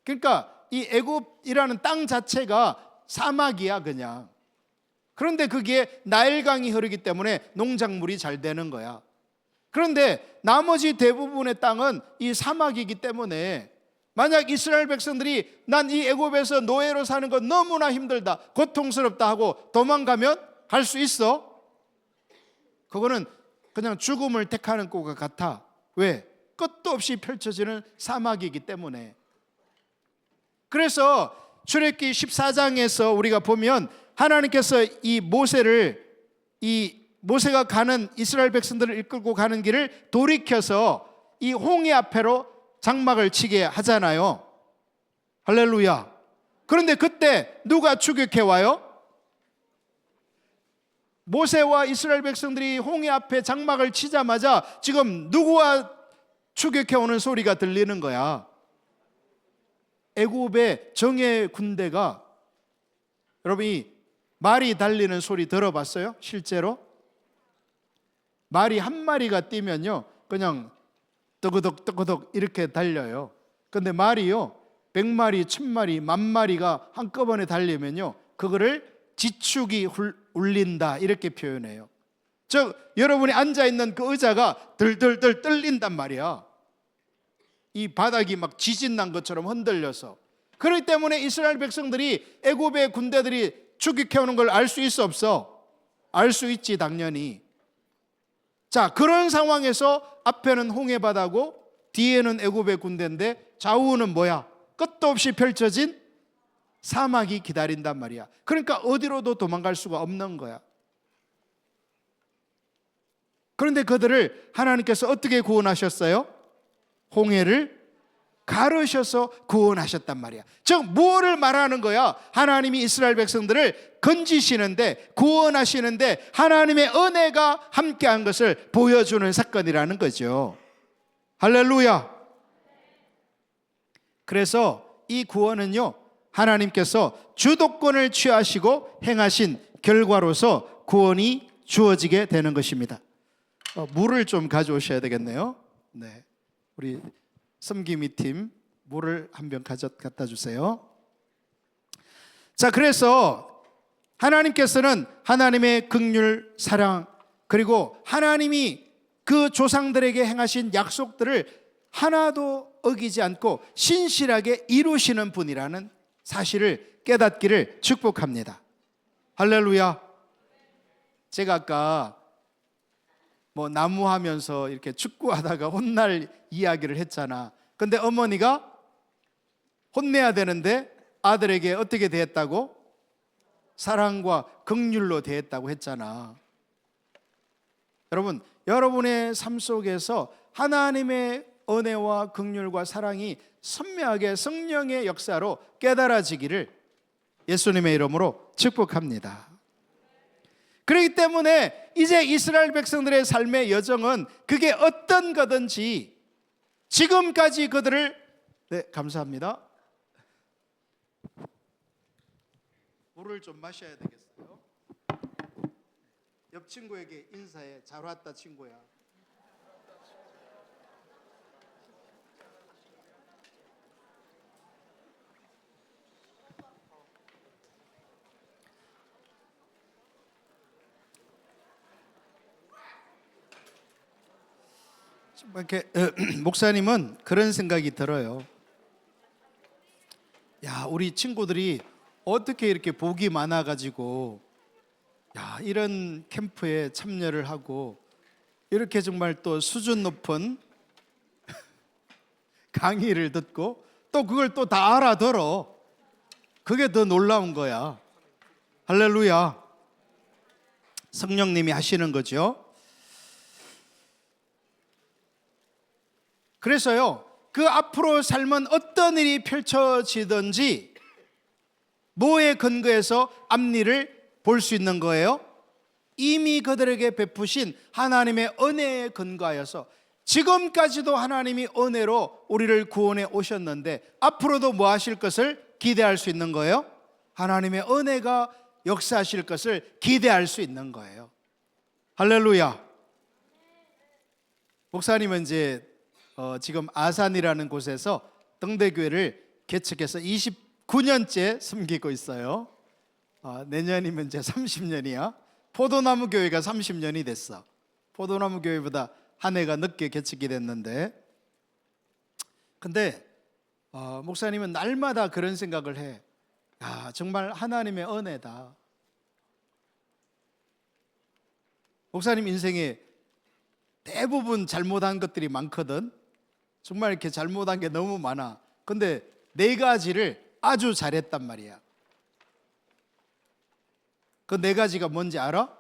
그러니까 이 애굽이라는 땅 자체가 사막이야 그냥. 그런데 그게 나일강이 흐르기 때문에 농작물이 잘 되는 거야. 그런데 나머지 대부분의 땅은 이 사막이기 때문에 만약 이스라엘 백성들이 난 이 애굽에서 노예로 사는 건 너무나 힘들다, 고통스럽다 하고 도망가면 갈 수 있어? 그거는 그냥 죽음을 택하는 것과 같아. 왜? 끝도 없이 펼쳐지는 사막이기 때문에. 그래서 출애굽기 14장에서 우리가 보면 하나님께서 이 모세가 가는 이스라엘 백성들을 이끌고 가는 길을 돌이켜서 이 홍해 앞에로 장막을 치게 하잖아요. 할렐루야. 그런데 그때 누가 추격해 와요? 모세와 이스라엘 백성들이 홍해 앞에 장막을 치자마자 지금 누구와 추격해 오는 소리가 들리는 거야? 애굽의 정예 군대가, 여러분이 말이 달리는 소리 들어봤어요? 실제로? 말이 한 마리가 뛰면요 그냥 뜨거덕 뜨거덕 이렇게 달려요. 근데 말이요 100마리, 1000마리, 10,000마리가 한꺼번에 달리면요 그거를 지축이 울린다 이렇게 표현해요. 즉 여러분이 앉아있는 그 의자가 들들들 떨린단 말이야. 이 바닥이 막 지진 난 것처럼 흔들려서. 그렇기 때문에 이스라엘 백성들이 애굽의 군대들이 추격해오는 걸 알 수 있어 없어? 알 수 있지 당연히. 자, 그런 상황에서 앞에는 홍해바다고 뒤에는 애굽의 군대인데 좌우는 뭐야? 끝도 없이 펼쳐진 사막이 기다린단 말이야. 그러니까 어디로도 도망갈 수가 없는 거야. 그런데 그들을 하나님께서 어떻게 구원하셨어요? 홍해를 가르셔서 구원하셨단 말이야. 즉 무엇을 말하는 거야? 하나님이 이스라엘 백성들을 건지시는데, 구원하시는데 하나님의 은혜가 함께한 것을 보여주는 사건이라는 거죠. 할렐루야. 그래서 이 구원은요 하나님께서 주도권을 취하시고 행하신 결과로서 구원이 주어지게 되는 것입니다. 물을 좀 가져오셔야 되겠네요. 네, 우리 섬김이 팀 물을 한 병 갖다 주세요. 자, 그래서 하나님께서는 하나님의 긍휼, 사랑, 그리고 하나님이 그 조상들에게 행하신 약속들을 하나도 어기지 않고 신실하게 이루시는 분이라는 사실을 깨닫기를 축복합니다. 할렐루야. 제가 아까 뭐 나무하면서 이렇게 축구하다가 혼날 이야기를 했잖아. 근데 어머니가 혼내야 되는데 아들에게 어떻게 대했다고? 사랑과 긍휼로 대했다고 했잖아. 여러분, 여러분의 삶 속에서 하나님의 은혜와 긍휼과 사랑이 선명하게 성령의 역사로 깨달아지기를 예수님의 이름으로 축복합니다. 그렇기 때문에 이제 이스라엘 백성들의 삶의 여정은 그게 어떤 거든지 지금까지 그들을, 네, 감사합니다. 물을 좀 마셔야 되겠어요. 옆 친구에게 인사해. 잘 왔다 친구야. 이렇게 목사님은 그런 생각이 들어요. 야, 우리 친구들이 어떻게 이렇게 복이 많아가지고 이런 캠프에 참여를 하고 이렇게 정말 또 수준 높은 강의를 듣고 또 그걸 또 다 알아들어. 그게 더 놀라운 거야. 할렐루야. 성령님이 하시는 거죠. 그래서요, 그 앞으로 삶은 어떤 일이 펼쳐지든지 뭐에 근거해서 앞일을 볼 수 있는 거예요? 이미 그들에게 베푸신 하나님의 은혜에 근거하여서 지금까지도 하나님이 은혜로 우리를 구원해 오셨는데 앞으로도 뭐 하실 것을 기대할 수 있는 거예요? 하나님의 은혜가 역사하실 것을 기대할 수 있는 거예요. 할렐루야. 목사님은 이제 지금 아산이라는 곳에서 등대교회를 개척해서 29년째 섬기고 있어요. 내년이면 이제 30년이야. 포도나무 교회가 30년이 됐어. 포도나무 교회보다 한 해가 늦게 개척이 됐는데, 근데 목사님은 날마다 그런 생각을 해. 정말 하나님의 은혜다. 목사님 인생에 대부분 잘못한 것들이 많거든. 정말 이렇게 잘못한 게 너무 많아. 근데 4가지를 아주 잘했단 말이야. 그 4가지가 뭔지 알아?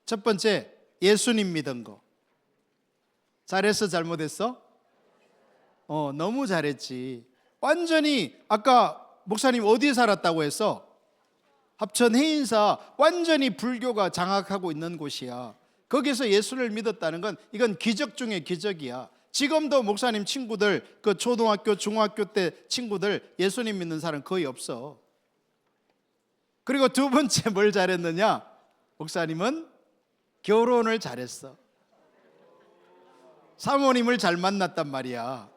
첫 번째, 예수님 믿은 거. 잘했어, 잘못했어? 너무 잘했지. 완전히, 아까 목사님 어디에 살았다고 했어? 합천 해인사, 완전히 불교가 장악하고 있는 곳이야. 거기서 예수를 믿었다는 건 이건 기적 중에 기적이야. 지금도 목사님 친구들, 그 초등학교, 중학교 때 친구들 예수님 믿는 사람 거의 없어. 그리고 두 번째 뭘 잘했느냐? 목사님은 결혼을 잘했어. 사모님을 잘 만났단 말이야.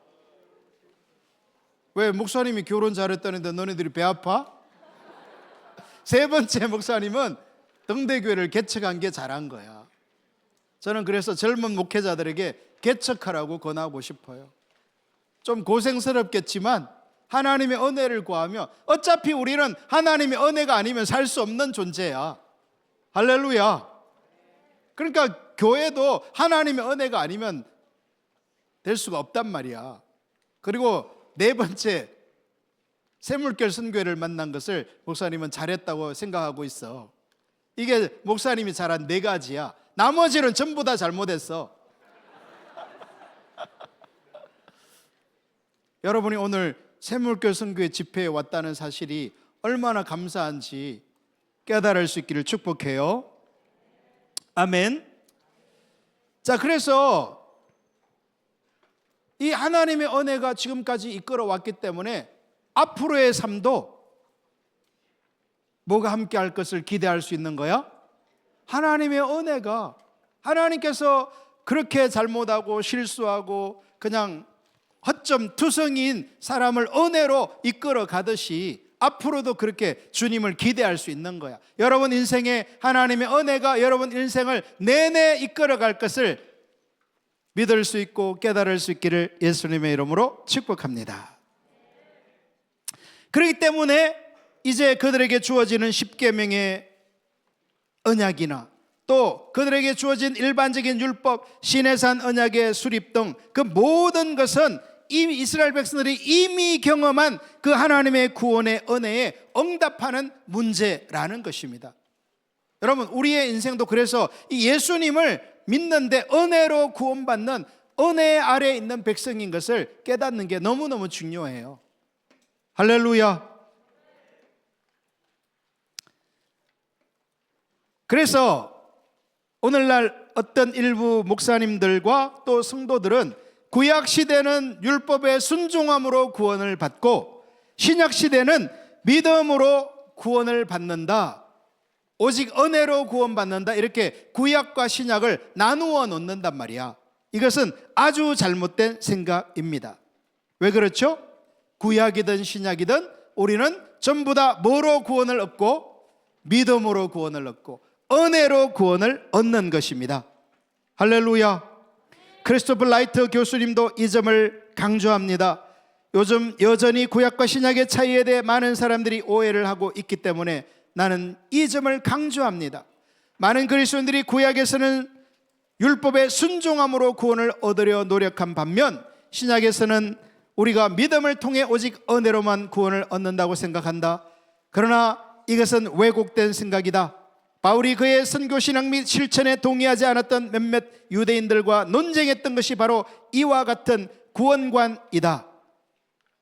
왜? 목사님이 결혼 잘했다는데 너네들이 배 아파? 세 번째, 목사님은 등대교회를 개척한 게 잘한 거야. 저는 그래서 젊은 목회자들에게 개척하라고 권하고 싶어요. 좀 고생스럽겠지만 하나님의 은혜를 구하며, 어차피 우리는 하나님의 은혜가 아니면 살 수 없는 존재야. 할렐루야. 그러니까 교회도 하나님의 은혜가 아니면 될 수가 없단 말이야. 그리고 4번째, 샘물결 선교회를 만난 것을 목사님은 잘했다고 생각하고 있어. 이게 목사님이 잘한 4가지야. 나머지는 전부 다 잘못했어. 여러분이 오늘 샘물결 선교회 집회에 왔다는 사실이 얼마나 감사한지 깨달을 수 있기를 축복해요. 아멘. 자, 그래서 이 하나님의 은혜가 지금까지 이끌어왔기 때문에 앞으로의 삶도 뭐가 함께 할 것을 기대할 수 있는 거야? 하나님의 은혜가, 하나님께서 그렇게 잘못하고 실수하고 그냥 허점 투성이인 사람을 은혜로 이끌어 가듯이 앞으로도 그렇게 주님을 기대할 수 있는 거야. 여러분 인생에 하나님의 은혜가 여러분 인생을 내내 이끌어 갈 것을 믿을 수 있고 깨달을 수 있기를 예수님의 이름으로 축복합니다. 그렇기 때문에 이제 그들에게 주어지는 십계명의 언약이나 또 그들에게 주어진 일반적인 율법, 시내산 언약의 수립 등 그 모든 것은 이미 이스라엘 백성들이 이미 경험한 그 하나님의 구원의 은혜에 응답하는 문제라는 것입니다. 여러분, 우리의 인생도 그래서 이 예수님을 믿는데 은혜로 구원받는 은혜 아래에 있는 백성인 것을 깨닫는 게 너무너무 중요해요. 할렐루야. 그래서 오늘날 어떤 일부 목사님들과 또 성도들은 구약시대는 율법의 순종함으로 구원을 받고 신약시대는 믿음으로 구원을 받는다, 오직 은혜로 구원받는다, 이렇게 구약과 신약을 나누어 놓는단 말이야. 이것은 아주 잘못된 생각입니다. 왜 그렇죠? 구약이든 신약이든 우리는 전부 다 뭐로 구원을 얻고? 믿음으로 구원을 얻고 은혜로 구원을 얻는 것입니다. 할렐루야. 크리스토퍼 라이트 교수님도 이 점을 강조합니다. 요즘 여전히 구약과 신약의 차이에 대해 많은 사람들이 오해를 하고 있기 때문에 나는 이 점을 강조합니다. 많은 그리스도인들이 구약에서는 율법의 순종함으로 구원을 얻으려 노력한 반면 신약에서는 우리가 믿음을 통해 오직 은혜로만 구원을 얻는다고 생각한다. 그러나 이것은 왜곡된 생각이다. 바울이 그의 선교 신앙 및 실천에 동의하지 않았던 몇몇 유대인들과 논쟁했던 것이 바로 이와 같은 구원관이다.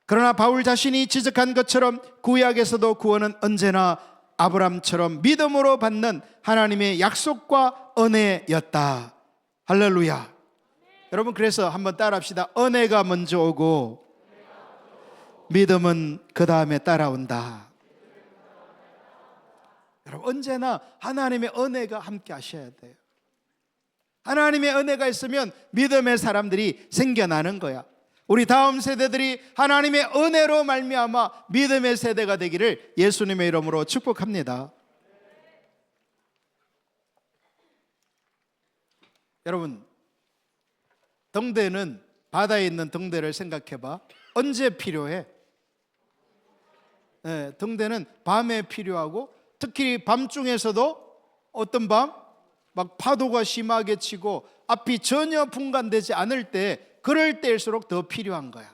그러나 바울 자신이 지적한 것처럼 구약에서도 구원은 언제나 아브라함처럼 믿음으로 받는 하나님의 약속과 은혜였다. 할렐루야. 여러분, 그래서 한번 따라합시다. 은혜가 먼저 오고 믿음은 그 다음에 따라온다. 여러분, 언제나 하나님의 은혜가 함께 하셔야 돼요. 하나님의 은혜가 있으면 믿음의 사람들이 생겨나는 거야. 우리 다음 세대들이 하나님의 은혜로 말미암아 믿음의 세대가 되기를 예수님의 이름으로 축복합니다. 여러분, 등대는, 바다에 있는 등대를 생각해봐. 언제 필요해? 등대는 밤에 필요하고, 특히 밤중에서도 어떤 밤? 막 파도가 심하게 치고 앞이 전혀 분간되지 않을 때, 그럴 때일수록 더 필요한 거야.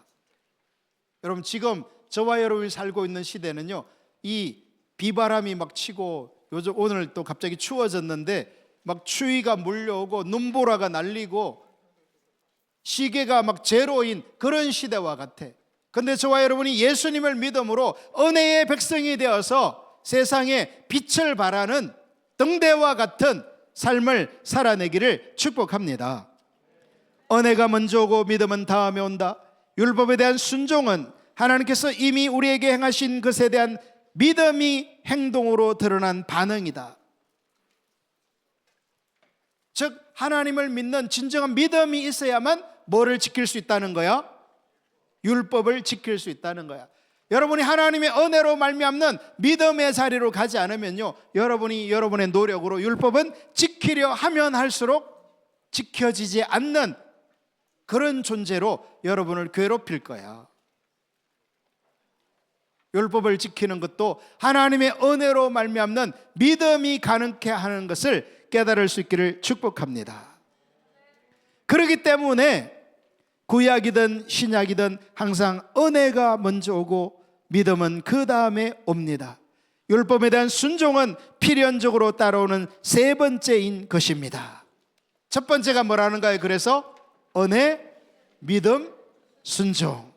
여러분, 지금 저와 여러분이 살고 있는 시대는요, 이 비바람이 막 치고, 요즘 오늘 또 갑자기 추워졌는데 막 추위가 몰려오고 눈보라가 날리고 시계가 막 제로인 그런 시대와 같아. 근데 저와 여러분이 예수님을 믿음으로 은혜의 백성이 되어서 세상에 빛을 발하는 등대와 같은 삶을 살아내기를 축복합니다. 은혜가 먼저 오고 믿음은 다음에 온다. 율법에 대한 순종은 하나님께서 이미 우리에게 행하신 것에 대한 믿음이 행동으로 드러난 반응이다. 즉, 하나님을 믿는 진정한 믿음이 있어야만 뭐를 지킬 수 있다는 거야? 율법을 지킬 수 있다는 거야. 여러분이 하나님의 은혜로 말미암는 믿음의 자리로 가지 않으면요, 여러분이 여러분의 노력으로 율법은 지키려 하면 할수록 지켜지지 않는 그런 존재로 여러분을 괴롭힐 거야. 율법을 지키는 것도 하나님의 은혜로 말미암는 믿음이 가능케 하는 것을 깨달을 수 있기를 축복합니다. 그렇기 때문에 구약이든 신약이든 항상 은혜가 먼저 오고 믿음은 그 다음에 옵니다. 율법에 대한 순종은 필연적으로 따라오는 세 번째인 것입니다. 첫 번째가 뭐라는가요? 그래서 은혜, 믿음, 순종.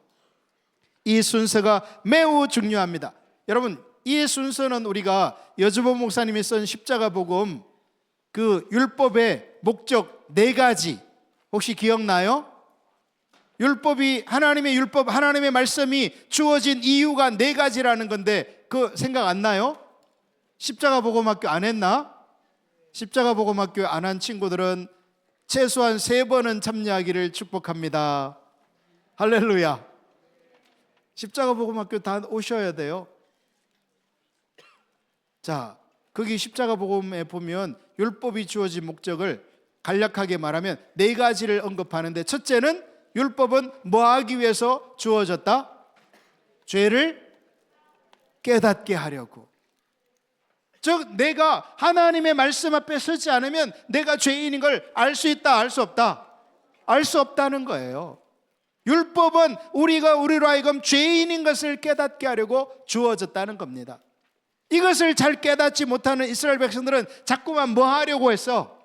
이 순서가 매우 중요합니다. 여러분, 이 순서는 우리가 여주보 목사님이 쓴 십자가 복음, 그 율법의 목적 4가지 혹시 기억나요? 율법이, 하나님의 율법, 하나님의 말씀이 주어진 이유가 4가지라는 건데 그 생각 안 나요? 십자가 복음학교 안 했나? 십자가 복음학교 안 한 친구들은 최소한 3번은 참여하기를 축복합니다. 할렐루야. 십자가 복음학교 다 오셔야 돼요. 자, 거기 십자가 복음에 보면 율법이 주어진 목적을 간략하게 말하면 4가지를 언급하는데, 첫째는 율법은 뭐 하기 위해서 주어졌다? 죄를 깨닫게 하려고. 즉, 내가 하나님의 말씀 앞에 서지 않으면 내가 죄인인 걸 알 수 있다, 알 수 없다? 알 수 없다는 거예요. 율법은 우리로 하여금 죄인인 것을 깨닫게 하려고 주어졌다는 겁니다. 이것을 잘 깨닫지 못하는 이스라엘 백성들은 자꾸만 뭐 하려고 했어?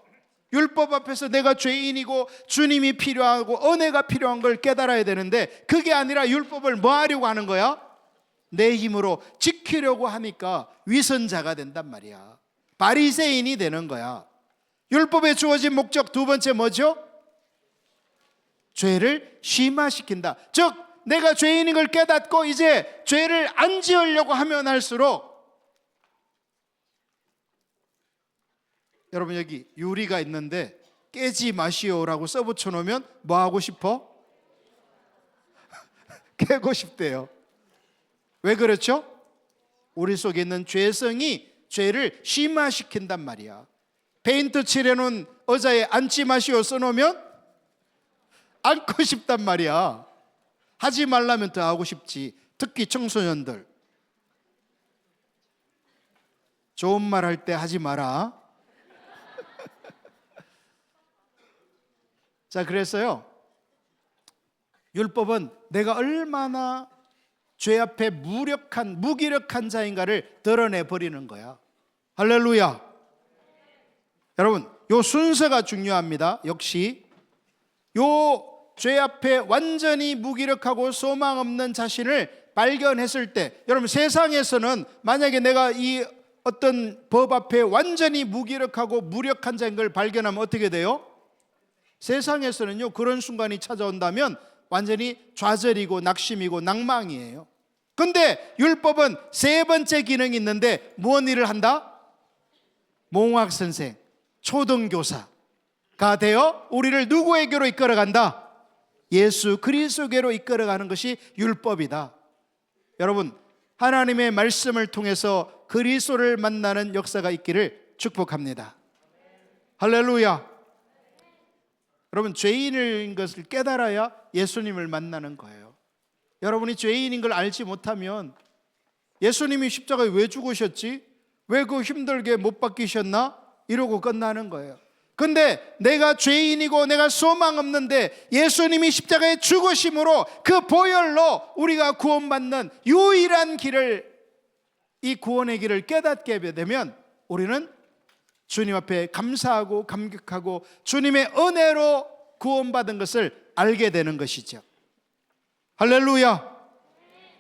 율법 앞에서 내가 죄인이고 주님이 필요하고 은혜가 필요한 걸 깨달아야 되는데, 그게 아니라 율법을 뭐 하려고 하는 거야? 내 힘으로 지키려고 하니까 위선자가 된단 말이야. 바리새인이 되는 거야. 율법에 주어진 목적 두 번째 뭐죠? 죄를 심화시킨다. 즉, 내가 죄인인 걸 깨닫고 이제 죄를 안 지으려고 하면 할수록, 여러분 여기 유리가 있는데 깨지 마시오라고 써붙여 놓으면 뭐 하고 싶어? 깨고 싶대요. 왜 그렇죠? 우리 속에 있는 죄성이 죄를 심화시킨단 말이야. 페인트 칠해놓은 의자에 앉지 마시오 써놓으면 앉고 싶단 말이야. 하지 말라면 더 하고 싶지. 특히 청소년들, 좋은 말 할 때 하지 마라. 자, 그래서요, 율법은 내가 얼마나 죄 앞에 무기력한 자인가를 드러내 버리는 거야. 할렐루야. 여러분, 요 순서가 중요합니다. 역시 요 죄 앞에 완전히 무기력하고 소망 없는 자신을 발견했을 때, 여러분 세상에서는 만약에 내가 이 어떤 법 앞에 완전히 무기력하고 무력한 자인 걸 발견하면 어떻게 돼요? 세상에서는요, 그런 순간이 찾아온다면 완전히 좌절이고 낙심이고 낭망이에요. 근데 율법은 세 번째 기능이 있는데 무슨 일을 한다? 몽학선생, 초등교사가 되어 우리를 누구에게로 이끌어간다? 예수 그리스도께로 이끌어가는 것이 율법이다. 여러분, 하나님의 말씀을 통해서 그리스도를 만나는 역사가 있기를 축복합니다. 할렐루야. 여러분, 죄인인 것을 깨달아야 예수님을 만나는 거예요. 여러분이 죄인인 걸 알지 못하면 예수님이 십자가에 왜 죽으셨지? 왜 그 힘들게 못 박히셨나? 이러고 끝나는 거예요. 근데 내가 죄인이고 내가 소망 없는데 예수님이 십자가에 죽으심으로 그 보혈로 우리가 구원받는 유일한 길을, 이 구원의 길을 깨닫게 되면 우리는 주님 앞에 감사하고 감격하고 주님의 은혜로 구원받은 것을 알게 되는 것이죠. 할렐루야.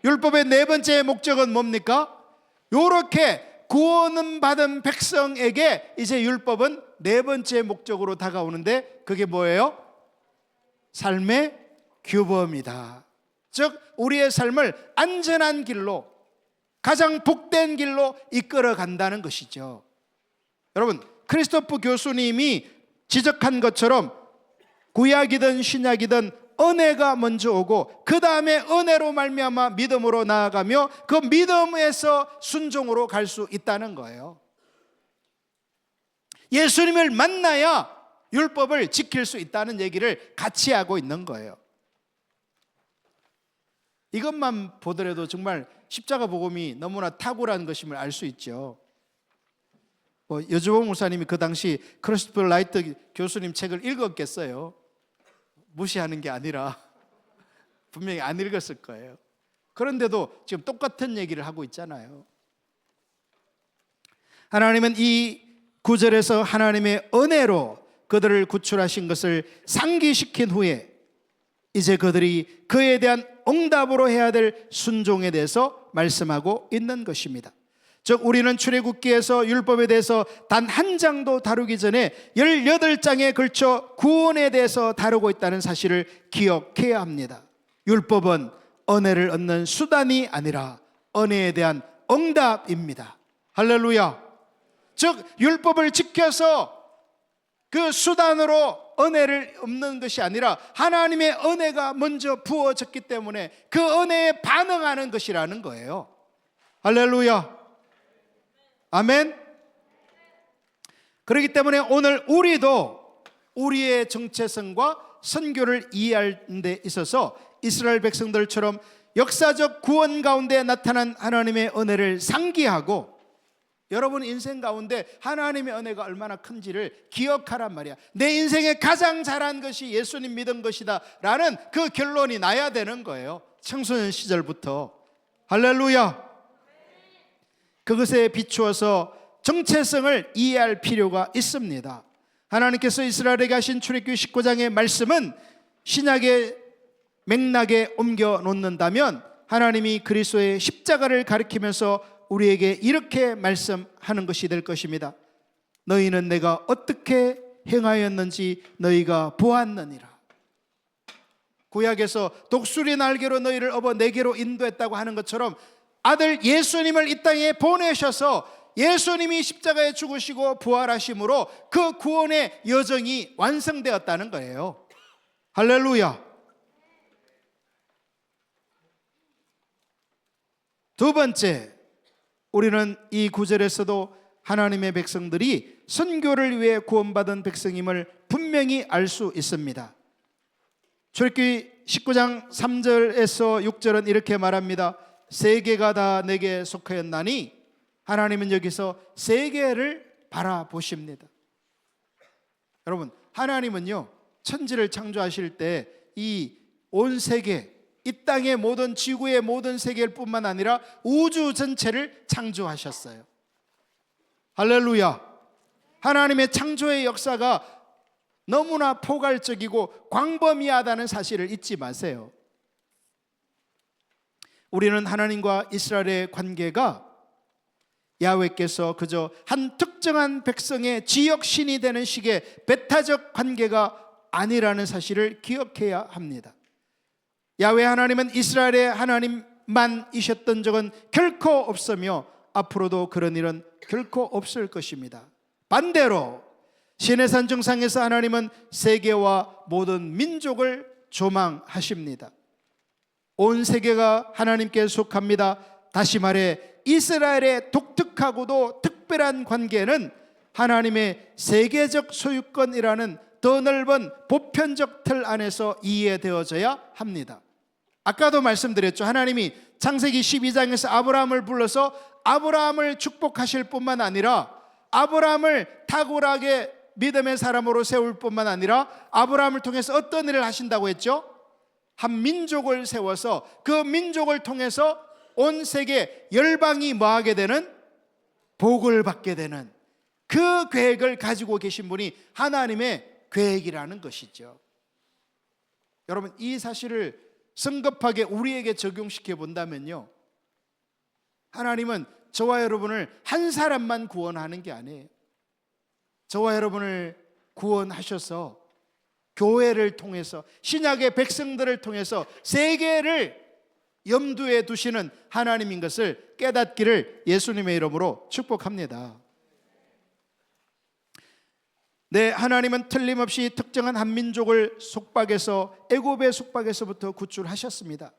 율법의 네 번째 목적은 뭡니까? 요렇게 구원은 받은 백성에게 이제 율법은 네 번째 목적으로 다가오는데, 그게 뭐예요? 삶의 규범이다. 즉 우리의 삶을 안전한 길로, 가장 복된 길로 이끌어 간다는 것이죠. 여러분, 크리스토프 교수님이 지적한 것처럼 구약이든 신약이든 은혜가 먼저 오고 그 다음에 은혜로 말미암아 믿음으로 나아가며 그 믿음에서 순종으로 갈 수 있다는 거예요. 예수님을 만나야 율법을 지킬 수 있다는 얘기를 같이 하고 있는 거예요. 이것만 보더라도 정말 십자가 복음이 너무나 탁월한 것임을 알 수 있죠. 여주봉 목사님이 그 당시 크리스토퍼 라이트 교수님 책을 읽었겠어요? 무시하는 게 아니라 분명히 안 읽었을 거예요. 그런데도 지금 똑같은 얘기를 하고 있잖아요. 하나님은 이 구절에서 하나님의 은혜로 그들을 구출하신 것을 상기시킨 후에 이제 그들이 그에 대한 응답으로 해야 될 순종에 대해서 말씀하고 있는 것입니다. 즉 우리는 출애굽기에서 율법에 대해서 단 한 장도 다루기 전에 18장에 걸쳐 구원에 대해서 다루고 있다는 사실을 기억해야 합니다. 율법은 은혜를 얻는 수단이 아니라 은혜에 대한 응답입니다. 할렐루야. 즉 율법을 지켜서 그 수단으로 은혜를 얻는 것이 아니라 하나님의 은혜가 먼저 부어졌기 때문에 그 은혜에 반응하는 것이라는 거예요. 할렐루야. 아멘. 그렇기 때문에 오늘 우리도 우리의 정체성과 선교를 이해하는 데 있어서 이스라엘 백성들처럼 역사적 구원 가운데 나타난 하나님의 은혜를 상기하고, 여러분 인생 가운데 하나님의 은혜가 얼마나 큰지를 기억하란 말이야. 내 인생에 가장 잘한 것이 예수님 믿은 것이다 라는 그 결론이 나야 되는 거예요. 청소년 시절부터. 할렐루야. 그것에 비추어서 정체성을 이해할 필요가 있습니다. 하나님께서 이스라엘에게 하신 출애굽기 19장의 말씀은 신약의 맥락에 옮겨 놓는다면 하나님이 그리스도의 십자가를 가리키면서 우리에게 이렇게 말씀하는 것이 될 것입니다. 너희는 내가 어떻게 행하였는지 너희가 보았느니라. 구약에서 독수리 날개로 너희를 업어 내게로 인도했다고 하는 것처럼 아들 예수님을 이 땅에 보내셔서 예수님이 십자가에 죽으시고 부활하심으로 그 구원의 여정이 완성되었다는 거예요. 할렐루야. 두 번째, 우리는 이 구절에서도 하나님의 백성들이 선교를 위해 구원받은 백성임을 분명히 알 수 있습니다. 출애굽기 19장 3절에서 6절은 이렇게 말합니다. 세계가 다 내게 속하였나니, 하나님은 여기서 세계를 바라보십니다. 여러분, 하나님은요 천지를 창조하실 때 이 온 세계, 이 땅의 모든 지구의 모든 세계일 뿐만 아니라 우주 전체를 창조하셨어요. 할렐루야. 하나님의 창조의 역사가 너무나 포괄적이고 광범위하다는 사실을 잊지 마세요. 우리는 하나님과 이스라엘의 관계가 야훼께서 그저 한 특정한 백성의 지역신이 되는 식의 배타적 관계가 아니라는 사실을 기억해야 합니다. 야훼 하나님은 이스라엘의 하나님만이셨던 적은 결코 없으며 앞으로도 그런 일은 결코 없을 것입니다. 반대로 시내산 정상에서 하나님은 세계와 모든 민족을 조망하십니다. 온 세계가 하나님께 속합니다. 다시 말해 이스라엘의 독특하고도 특별한 관계는 하나님의 세계적 소유권이라는 더 넓은 보편적 틀 안에서 이해되어져야 합니다. 아까도 말씀드렸죠. 하나님이 창세기 12장에서 아브라함을 불러서 아브라함을 축복하실 뿐만 아니라 아브라함을 탁월하게 믿음의 사람으로 세울 뿐만 아니라 아브라함을 통해서 어떤 일을 하신다고 했죠? 한 민족을 세워서 그 민족을 통해서 온 세계 열방이 뭐하게 되는? 복을 받게 되는 그 계획을 가지고 계신 분이 하나님의 계획이라는 것이죠. 여러분, 이 사실을 성급하게 우리에게 적용시켜 본다면요, 하나님은 저와 여러분을 한 사람만 구원하는 게 아니에요. 저와 여러분을 구원하셔서 교회를 통해서 신약의 백성들을 통해서 세계를 염두에 두시는 하나님인 것을 깨닫기를 예수님의 이름으로 축복합니다. 네, 하나님은 틀림없이 특정한 한 민족을 속박에서, 애굽의 속박에서부터 구출하셨습니다.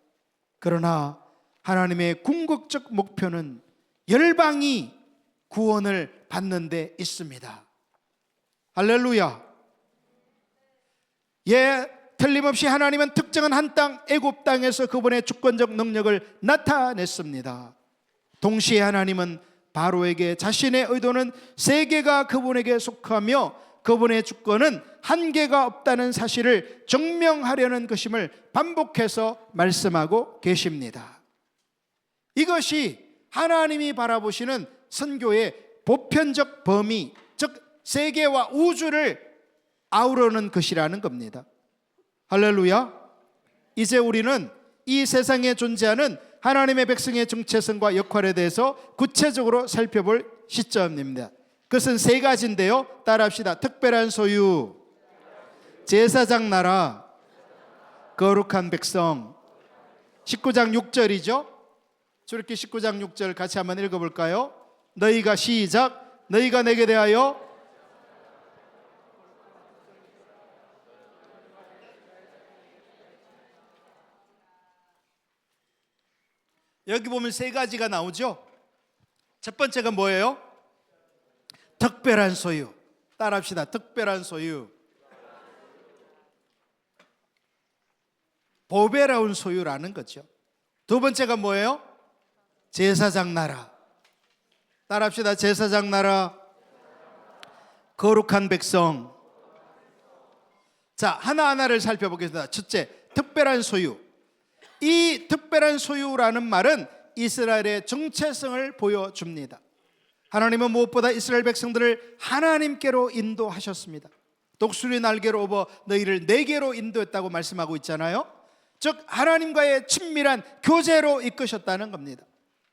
그러나 하나님의 궁극적 목표는 열방이 구원을 받는 데 있습니다. 할렐루야. 틀림없이 하나님은 특정한 한 땅, 애굽 땅에서 그분의 주권적 능력을 나타냈습니다. 동시에 하나님은 바로에게 자신의 의도는 세계가 그분에게 속하며 그분의 주권은 한계가 없다는 사실을 증명하려는 것임을 반복해서 말씀하고 계십니다. 이것이 하나님이 바라보시는 선교의 보편적 범위, 즉 세계와 우주를 아우르는 것이라는 겁니다. 할렐루야. 이제 우리는 이 세상에 존재하는 하나님의 백성의 정체성과 역할에 대해서 구체적으로 살펴볼 시점입니다. 그것은 세 가지인데요, 따라합시다. 특별한 소유, 제사장 나라, 거룩한 백성. 19장 6절이죠. 출애굽기 19장 6절 같이 한번 읽어볼까요? 너희가 시작. 너희가 내게 대하여 여기 보면 세 가지가 나오죠. 첫 번째가 뭐예요? 특별한 소유. 따라합시다. 특별한 소유. 보배로운 소유라는 거죠. 두 번째가 뭐예요? 제사장 나라. 따라합시다. 제사장 나라. 거룩한 백성. 자, 하나하나를 살펴보겠습니다. 첫째, 특별한 소유. 이 특별한 소유라는 말은 이스라엘의 정체성을 보여줍니다. 하나님은 무엇보다 이스라엘 백성들을 하나님께로 인도하셨습니다. 독수리 날개로 업어 너희를 내게로 인도했다고 말씀하고 있잖아요. 즉 하나님과의 친밀한 교제로 이끄셨다는 겁니다.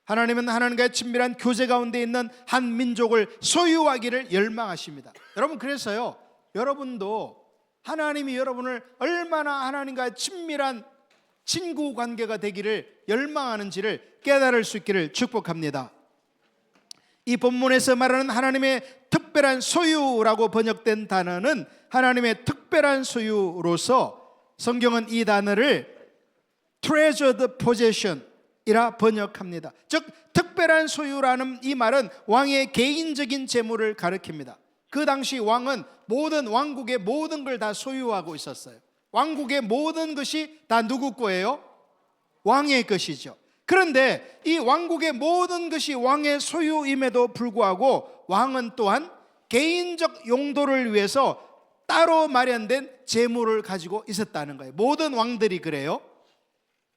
하나님은 하나님과의 친밀한 교제 가운데 있는 한 민족을 소유하기를 열망하십니다. 여러분, 그래서요, 여러분도 하나님이 여러분을 얼마나 하나님과의 친밀한 친구 관계가 되기를 열망하는지를 깨달을 수 있기를 축복합니다. 이 본문에서 말하는 하나님의 특별한 소유라고 번역된 단어는 하나님의 특별한 소유로서 성경은 이 단어를 treasured possession 이라 번역합니다. 즉 특별한 소유라는 이 말은 왕의 개인적인 재물을 가리킵니다. 그 당시 왕은 모든 왕국의 모든 걸 다 소유하고 있었어요. 왕국의 모든 것이 다 누구 거예요? 왕의 것이죠. 그런데 이 왕국의 모든 것이 왕의 소유임에도 불구하고 왕은 또한 개인적 용도를 위해서 따로 마련된 재물을 가지고 있었다는 거예요. 모든 왕들이 그래요.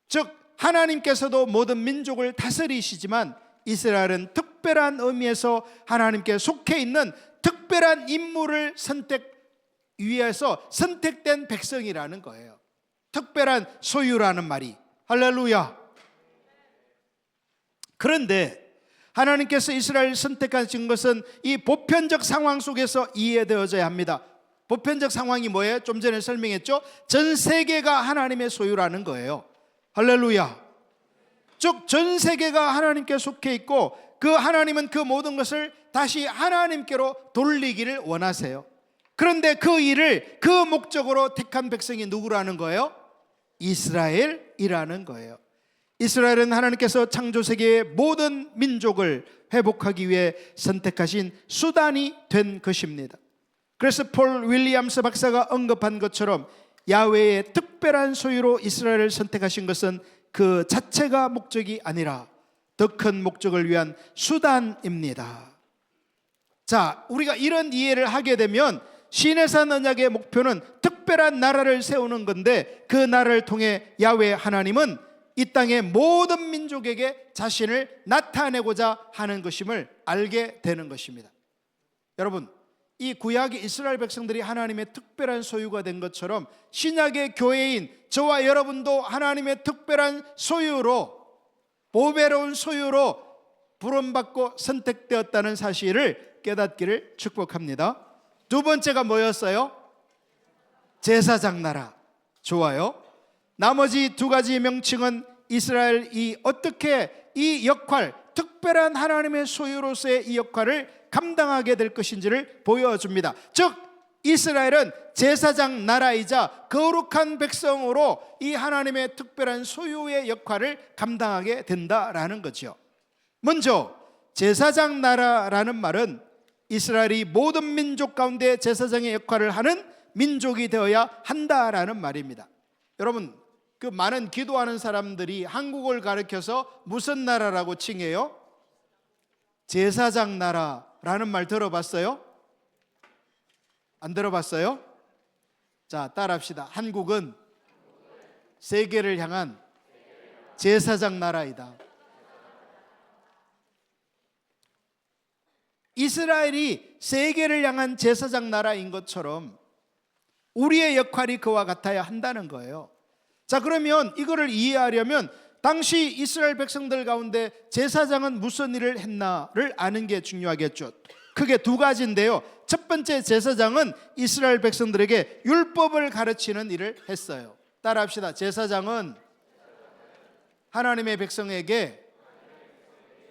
즉 하나님께서도 모든 민족을 다스리시지만 이스라엘은 특별한 의미에서 하나님께 속해 있는 특별한 특별한 인물을 위해서 선택된 백성이라는 거예요. 특별한 소유라는 말이. 할렐루야. 그런데 하나님께서 이스라엘을 선택하신 것은 이 보편적 상황 속에서 이해되어져야 합니다. 보편적 상황이 뭐예요? 좀 전에 설명했죠. 전 세계가 하나님의 소유라는 거예요. 할렐루야. 즉 전 세계가 하나님께 속해 있고 그 하나님은 그 모든 것을 다시 하나님께로 돌리기를 원하세요. 그런데 그 일을 그 목적으로 택한 백성이 누구라는 거예요? 이스라엘이라는 거예요. 이스라엘은 하나님께서 창조세계의 모든 민족을 회복하기 위해 선택하신 수단이 된 것입니다. 그래서 폴 윌리엄스 박사가 언급한 것처럼 야훼의 특별한 소유로 이스라엘을 선택하신 것은 그 자체가 목적이 아니라 더 큰 목적을 위한 수단입니다. 자, 우리가 이런 이해를 하게 되면 시내산 언약의 목표는 특별한 나라를 세우는 건데 그 나라를 통해 야훼 하나님은 이 땅의 모든 민족에게 자신을 나타내고자 하는 것임을 알게 되는 것입니다. 여러분, 이 구약의 이스라엘 백성들이 하나님의 특별한 소유가 된 것처럼 신약의 교회인 저와 여러분도 하나님의 특별한 소유로, 보배로운 소유로 부름받고 선택되었다는 사실을 깨닫기를 축복합니다. 두 번째가 뭐였어요? 제사장 나라. 좋아요. 나머지 두 가지 명칭은 이스라엘이 어떻게 이 역할, 특별한 하나님의 소유로서의 이 역할을 감당하게 될 것인지를 보여줍니다. 즉 이스라엘은 제사장 나라이자 거룩한 백성으로 이 하나님의 특별한 소유의 역할을 감당하게 된다라는 거죠. 먼저 제사장 나라라는 말은 이스라엘이 모든 민족 가운데 제사장의 역할을 하는 민족이 되어야 한다라는 말입니다. 여러분, 그 많은 기도하는 사람들이 한국을 가리켜서 무슨 나라라고 칭해요? 제사장 나라라는 말 들어봤어요? 안 들어봤어요? 자, 따라합시다. 한국은 세계를 향한 제사장 나라이다. 이스라엘이 세계를 향한 제사장 나라인 것처럼 우리의 역할이 그와 같아야 한다는 거예요. 자, 그러면 이거를 이해하려면 당시 이스라엘 백성들 가운데 제사장은 무슨 일을 했나를 아는 게 중요하겠죠. 크게 두 가지인데요. 첫 번째, 제사장은 이스라엘 백성들에게 율법을 가르치는 일을 했어요. 따라합시다. 제사장은 하나님의 백성에게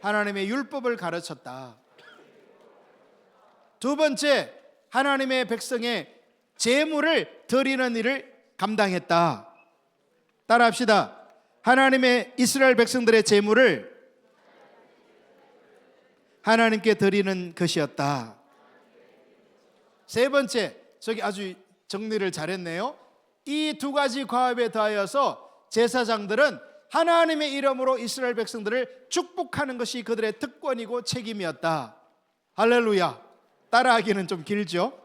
하나님의 율법을 가르쳤다. 두 번째, 하나님의 백성의 제물을 드리는 일을 감당했다. 따라합시다. 하나님의 이스라엘 백성들의 제물을 하나님께 드리는 것이었다. 세 번째, 저기 아주 정리를 잘했네요. 이 두 가지 과업에 더하여서 제사장들은 하나님의 이름으로 이스라엘 백성들을 축복하는 것이 그들의 특권이고 책임이었다. 할렐루야. 따라하기는 좀 길죠.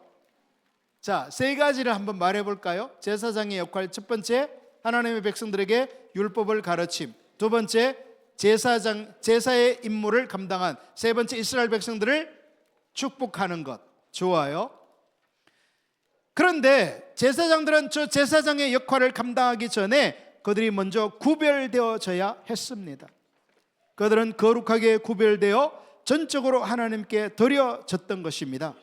자, 세 가지를 한번 말해볼까요? 제사장의 역할, 첫 번째, 하나님의 백성들에게 율법을 가르침. 두 번째, 제사의 임무를 감당한. 세 번째, 이스라엘 백성들을 축복하는 것. 좋아요. 그런데 제사장들은 저 제사장의 역할을 감당하기 전에 그들이 먼저 구별되어져야 했습니다. 그들은 거룩하게 구별되어 전적으로 하나님께 드려졌던 것입니다.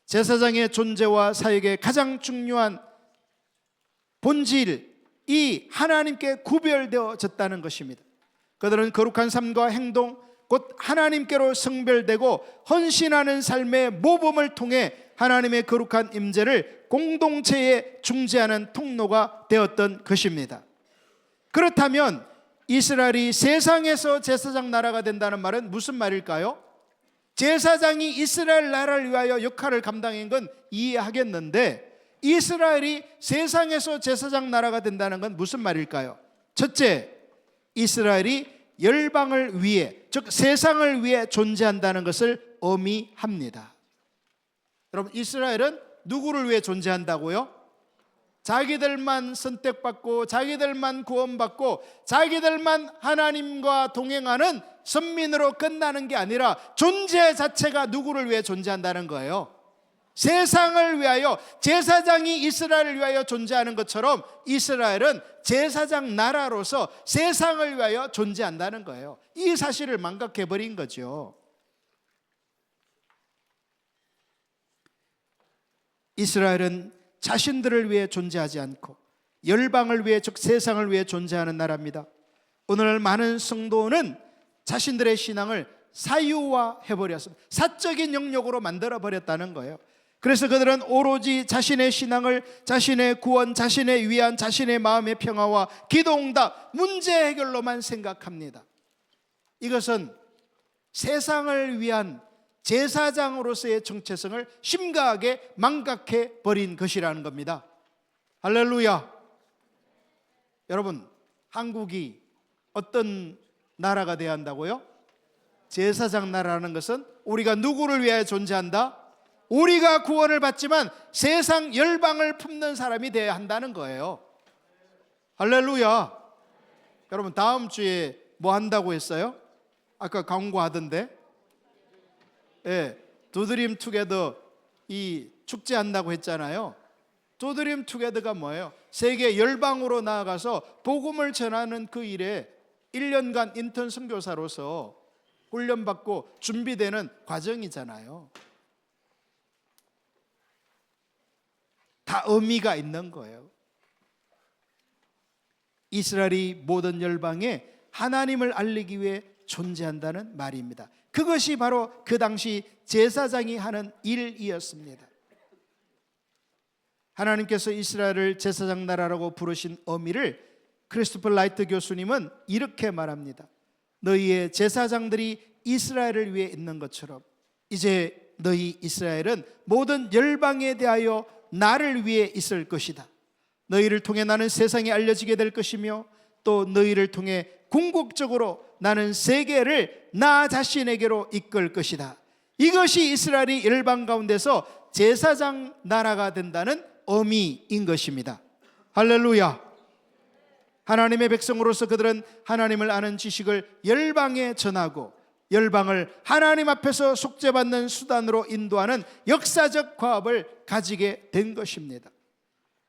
제사장의 존재와 사역의 가장 중요한 본질이 하나님께 구별되어졌다는 것입니다. 그들은 거룩한 삶과 행동, 곧 하나님께로 성별되고 헌신하는 삶의 모범을 통해 하나님의 거룩한 임재를 공동체에 중재하는 통로가 되었던 것입니다. 그렇다면 이스라엘이 세상에서 제사장 나라가 된다는 말은 무슨 말일까요? 제사장이 이스라엘 나라를 위하여 역할을 감당한 건 이해하겠는데 이스라엘이 세상에서 제사장 나라가 된다는 건 무슨 말일까요? 첫째, 이스라엘이 열방을 위해, 즉 세상을 위해 존재한다는 것을 의미합니다. 여러분, 이스라엘은 누구를 위해 존재한다고요? 자기들만 선택받고 자기들만 구원받고 자기들만 하나님과 동행하는 선민으로 끝나는 게 아니라 존재 자체가 누구를 위해 존재한다는 거예요? 세상을 위하여, 제사장이 이스라엘을 위하여 존재하는 것처럼 이스라엘은 제사장 나라로서 세상을 위하여 존재한다는 거예요. 이 사실을 망각해버린 거죠. 이스라엘은 자신들을 위해 존재하지 않고 열방을 위해, 즉 세상을 위해 존재하는 나라입니다. 오늘 많은 성도는 자신들의 신앙을 사유화해버렸습니다. 사적인 영역으로 만들어버렸다는 거예요. 그래서 그들은 오로지 자신의 신앙을, 자신의 구원, 자신의 위안, 자신의 마음의 평화와 기도응답, 문제 해결로만 생각합니다. 이것은 세상을 위한 제사장으로서의 정체성을 심각하게 망각해 버린 것이라는 겁니다. 할렐루야. 여러분, 한국이 어떤 나라가 돼야 한다고요? 제사장 나라라는 것은 우리가 누구를 위하여 존재한다? 우리가 구원을 받지만 세상 열방을 품는 사람이 돼야 한다는 거예요. 할렐루야. 여러분, 다음 주에 뭐 한다고 했어요? 아까 광고하던데, 두드림 투게더 이 축제 한다고 했잖아요. 두드림 투게더가 뭐예요? 세계 열방으로 나아가서 복음을 전하는 그 일에 1년간 인턴 선교사로서 훈련받고 준비되는 과정이잖아요. 다 의미가 있는 거예요. 이스라엘이 모든 열방에 하나님을 알리기 위해 존재한다는 말입니다. 그것이 바로 그 당시 제사장이 하는 일이었습니다. 하나님께서 이스라엘을 제사장 나라라고 부르신 의미를 크리스토퍼 라이트 교수님은 이렇게 말합니다. 너희의 제사장들이 이스라엘을 위해 있는 것처럼 이제 너희 이스라엘은 모든 열방에 대하여 나를 위해 있을 것이다. 너희를 통해 나는 세상에 알려지게 될 것이며 또 너희를 통해 궁극적으로 나는 세계를 나 자신에게로 이끌 것이다. 이것이 이스라엘이 열방 가운데서 제사장 나라가 된다는 의미인 것입니다. 할렐루야. 하나님의 백성으로서 그들은 하나님을 아는 지식을 열방에 전하고 열방을 하나님 앞에서 속죄받는 수단으로 인도하는 역사적 과업을 가지게 된 것입니다.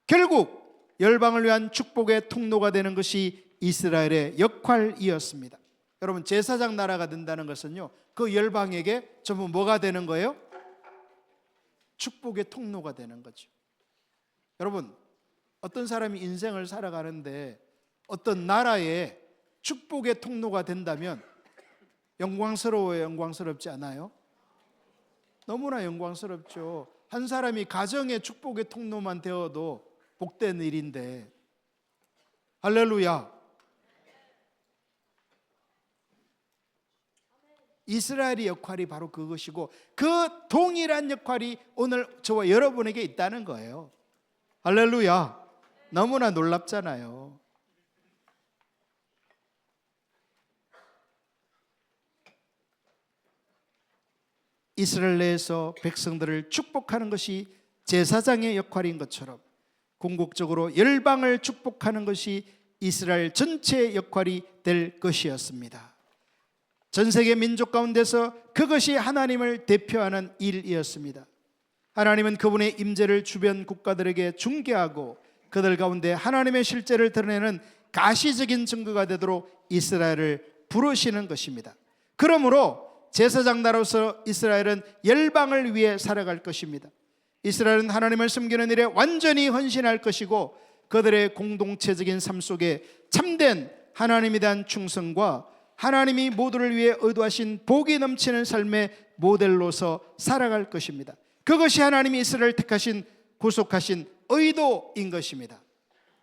결국 열방을 위한 축복의 통로가 되는 것이 이스라엘의 역할이었습니다. 여러분, 제사장 나라가 된다는 것은요, 그 열방에게 전부 뭐가 되는 거예요? 축복의 통로가 되는 거죠. 여러분, 어떤 사람이 인생을 살아가는데 어떤 나라에 축복의 통로가 된다면 영광스러워요, 영광스럽지 않아요? 너무나 영광스럽죠. 한 사람이 가정의 축복의 통로만 되어도 복된 일인데. 할렐루야. 이스라엘의 역할이 바로 그것이고 그 동일한 역할이 오늘 저와 여러분에게 있다는 거예요. 할렐루야. 너무나 놀랍잖아요. 이스라엘 내에서 백성들을 축복하는 것이 제사장의 역할인 것처럼 궁극적으로 열방을 축복하는 것이 이스라엘 전체의 역할이 될 것이었습니다. 전 세계 민족 가운데서 그것이 하나님을 대표하는 일이었습니다. 하나님은 그분의 임재를 주변 국가들에게 중계하고 그들 가운데 하나님의 실제를 드러내는 가시적인 증거가 되도록 이스라엘을 부르시는 것입니다. 그러므로 제사장 나라로서 이스라엘은 열방을 위해 살아갈 것입니다. 이스라엘은 하나님을 섬기는 일에 완전히 헌신할 것이고 그들의 공동체적인 삶 속에 참된 하나님에 대한 충성과 하나님이 모두를 위해 의도하신 복이 넘치는 삶의 모델로서 살아갈 것입니다. 그것이 하나님이 이스라엘을 택하신 구속하신 의도인 것입니다.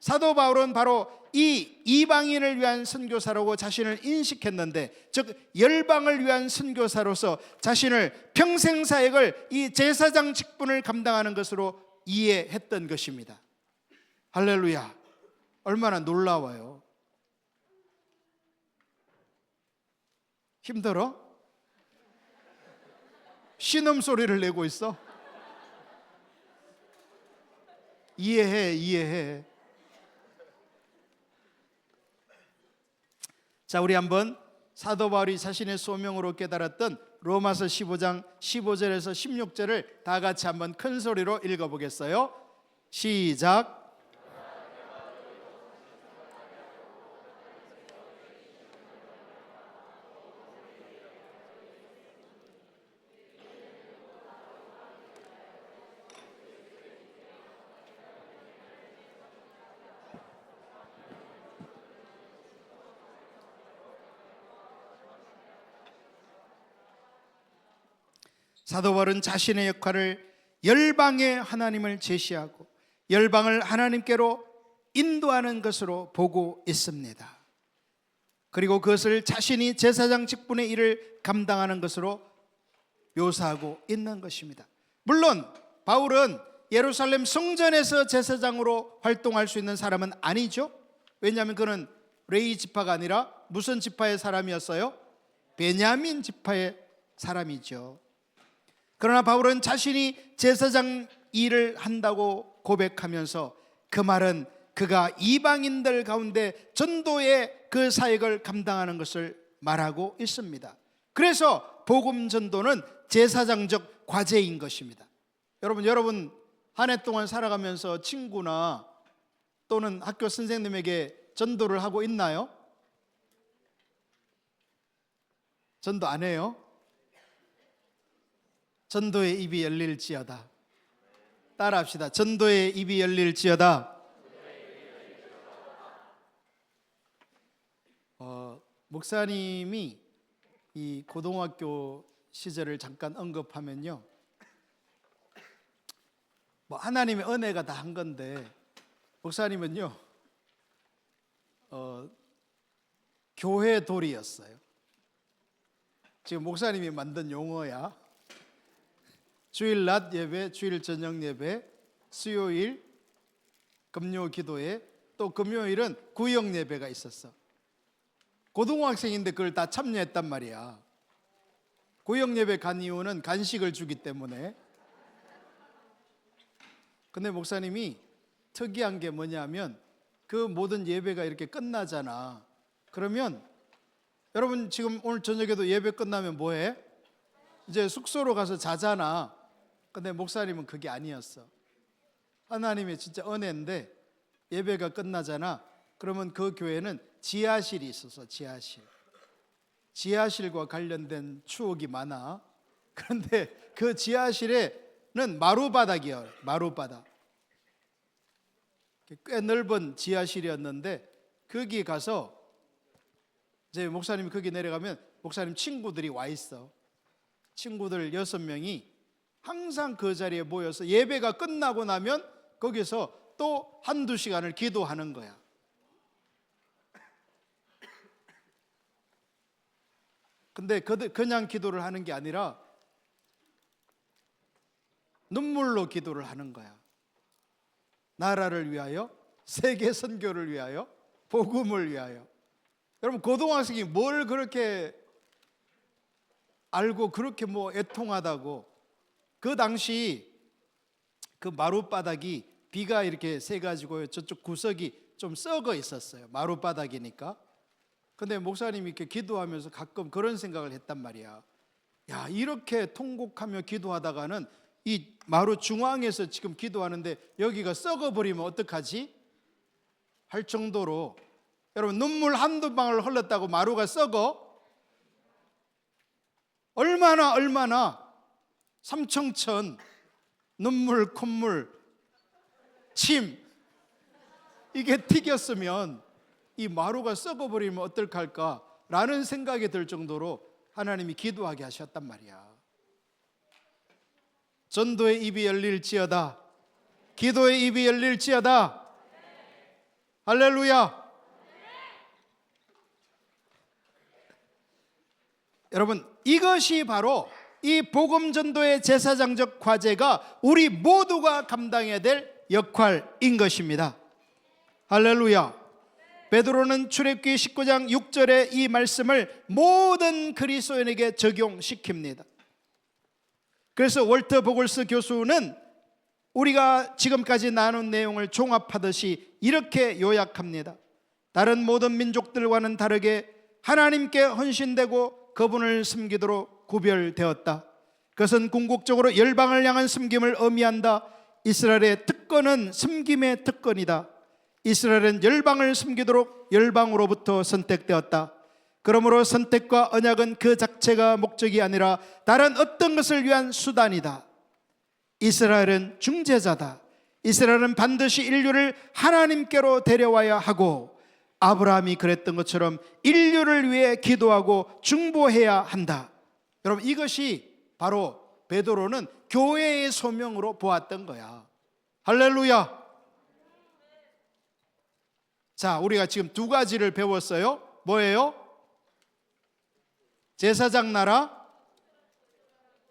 사도 바울은 바로 이 이방인을 위한 선교사라고 자신을 인식했는데, 즉 열방을 위한 선교사로서 자신을 평생 사역을 이 제사장 직분을 감당하는 것으로 이해했던 것입니다. 할렐루야. 얼마나 놀라워요. 힘들어? 신음소리를 내고 있어? 이해해. 자, 우리 한번 사도 바울이 자신의 소명으로 깨달았던 로마서 15장 15절에서 16절을 다 같이 한번 큰 소리로 읽어보겠어요. 시작. 사도 바울은 자신의 역할을 열방의 하나님을 제시하고 열방을 하나님께로 인도하는 것으로 보고 있습니다. 그리고 그것을 자신이 제사장 직분의 일을 감당하는 것으로 묘사하고 있는 것입니다. 물론 바울은 예루살렘 성전에서 제사장으로 활동할 수 있는 사람은 아니죠. 왜냐하면 그는 레위 지파가 아니라 무슨 지파의 사람이었어요? 베냐민 지파의 사람이죠. 그러나 바울은 자신이 제사장 일을 한다고 고백하면서 그 말은 그가 이방인들 가운데 전도의 그 사역을 감당하는 것을 말하고 있습니다. 그래서 복음 전도는 제사장적 과제인 것입니다. 여러분 한 해 동안 살아가면서 친구나 또는 학교 선생님에게 전도를 하고 있나요? 전도 안 해요? 전도의 입이 열릴지어다. 따라합시다. 전도의 입이 열릴지어다. 목사님이 이 고등학교 시절을 잠깐 언급하면요, 뭐 하나님의 은혜가 다 한 건데 목사님은요 교회 돌이었어요. 지금 목사님이 만든 용어야. 주일 낮 예배, 주일 저녁 예배, 수요일 금요 기도회, 또 금요일은 구역 예배가 있었어. 고등학생인데 그걸 다 참여했단 말이야. 구역 예배 간 이유는 간식을 주기 때문에. 근데 목사님이 특이한 게 뭐냐면 그 모든 예배가 이렇게 끝나잖아. 그러면 여러분 지금 오늘 저녁에도 예배 끝나면 뭐해? 이제 숙소로 가서 자잖아. 근데 목사님은 그게 아니었어. 하나님의 진짜 은혜인데 예배가 끝나잖아. 그러면 그 교회는 지하실이 있어서 지하실과 관련된 추억이 많아. 그런데 그 지하실에는 마루바닥이에요. 마루바닥. 꽤 넓은 지하실이었는데 거기 가서 이제 목사님이 거기 내려가면 목사님 친구들이 와 있어. 친구들 6명이 항상 그 자리에 모여서 예배가 끝나고 나면 거기서 또 한두 시간을 기도하는 거야. 근데 그냥 기도를 하는 게 아니라 눈물로 기도를 하는 거야. 나라를 위하여, 세계 선교를 위하여, 복음을 위하여. 여러분 고등학생이 뭘 그렇게 알고 그렇게 뭐 애통하다고. 그 당시 그 마룻바닥이 비가 이렇게 새가지고 저쪽 구석이 좀 썩어 있었어요. 마룻바닥이니까. 근데 목사님이 이렇게 기도하면서 가끔 그런 생각을 했단 말이야. 야, 이렇게 통곡하며 기도하다가는 이 마루 중앙에서 지금 기도하는데 여기가 썩어버리면 어떡하지? 할 정도로. 여러분 눈물 한두 방울 흘렀다고 마루가 썩어? 얼마나 삼청천 눈물, 콧물, 침 이게 튀겼으면 이 마루가 썩어버리면 어떨까 라는 생각이 들 정도로 하나님이 기도하게 하셨단 말이야. 전도의 입이 열릴지어다. 기도의 입이 열릴지어다. 할렐루야. 여러분 이것이 바로 이 복음 전도의 제사장적 과제가 우리 모두가 감당해야 될 역할인 것입니다. 할렐루야. 베드로는 출애굽기 19장 6절의 이 말씀을 모든 그리스도인에게 적용시킵니다. 그래서 월터 보글스 교수는 우리가 지금까지 나눈 내용을 종합하듯이 이렇게 요약합니다. 다른 모든 민족들과는 다르게 하나님께 헌신되고 그분을 섬기도록 구별되었다. 그것은 궁극적으로 열방을 향한 섬김을 의미한다. 이스라엘의 특권은 섬김의 특권이다. 이스라엘은 열방을 섬기도록 열방으로부터 선택되었다. 그러므로 선택과 언약은 그 자체가 목적이 아니라 다른 어떤 것을 위한 수단이다. 이스라엘은 중재자다. 이스라엘은 반드시 인류를 하나님께로 데려와야 하고, 아브라함이 그랬던 것처럼 인류를 위해 기도하고 중보해야 한다. 여러분, 이것이 바로 베드로는 교회의 소명으로 보았던 거야. 할렐루야. 자, 우리가 지금 두 가지를 배웠어요. 뭐예요? 제사장 나라,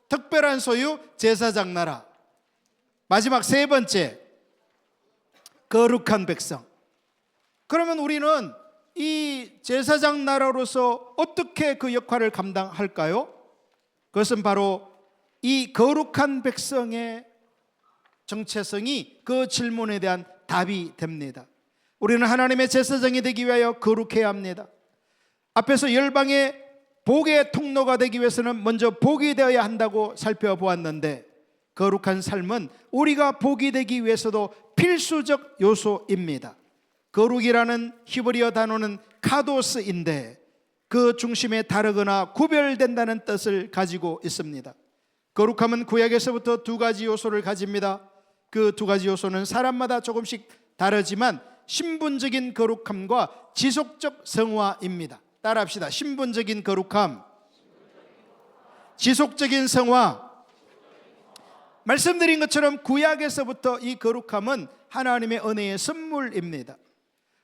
특별한 소유, 제사장 나라. 마지막 세 번째, 거룩한 백성. 그러면 우리는 이 제사장 나라로서 어떻게 그 역할을 감당할까요? 그것은 바로 이 거룩한 백성의 정체성이 그 질문에 대한 답이 됩니다. 우리는 하나님의 제사장이 되기 위하여 거룩해야 합니다. 앞에서 열방의 복의 통로가 되기 위해서는 먼저 복이 되어야 한다고 살펴보았는데, 거룩한 삶은 우리가 복이 되기 위해서도 필수적 요소입니다. 거룩이라는 히브리어 단어는 카도스인데 그 중심에 다르거나 구별된다는 뜻을 가지고 있습니다. 거룩함은 구약에서부터 두 가지 요소를 가집니다. 그 두 가지 요소는 사람마다 조금씩 다르지만 신분적인 거룩함과 지속적 성화입니다. 따라합시다. 신분적인 거룩함, 지속적인 성화. 말씀드린 것처럼 구약에서부터 이 거룩함은 하나님의 은혜의 선물입니다.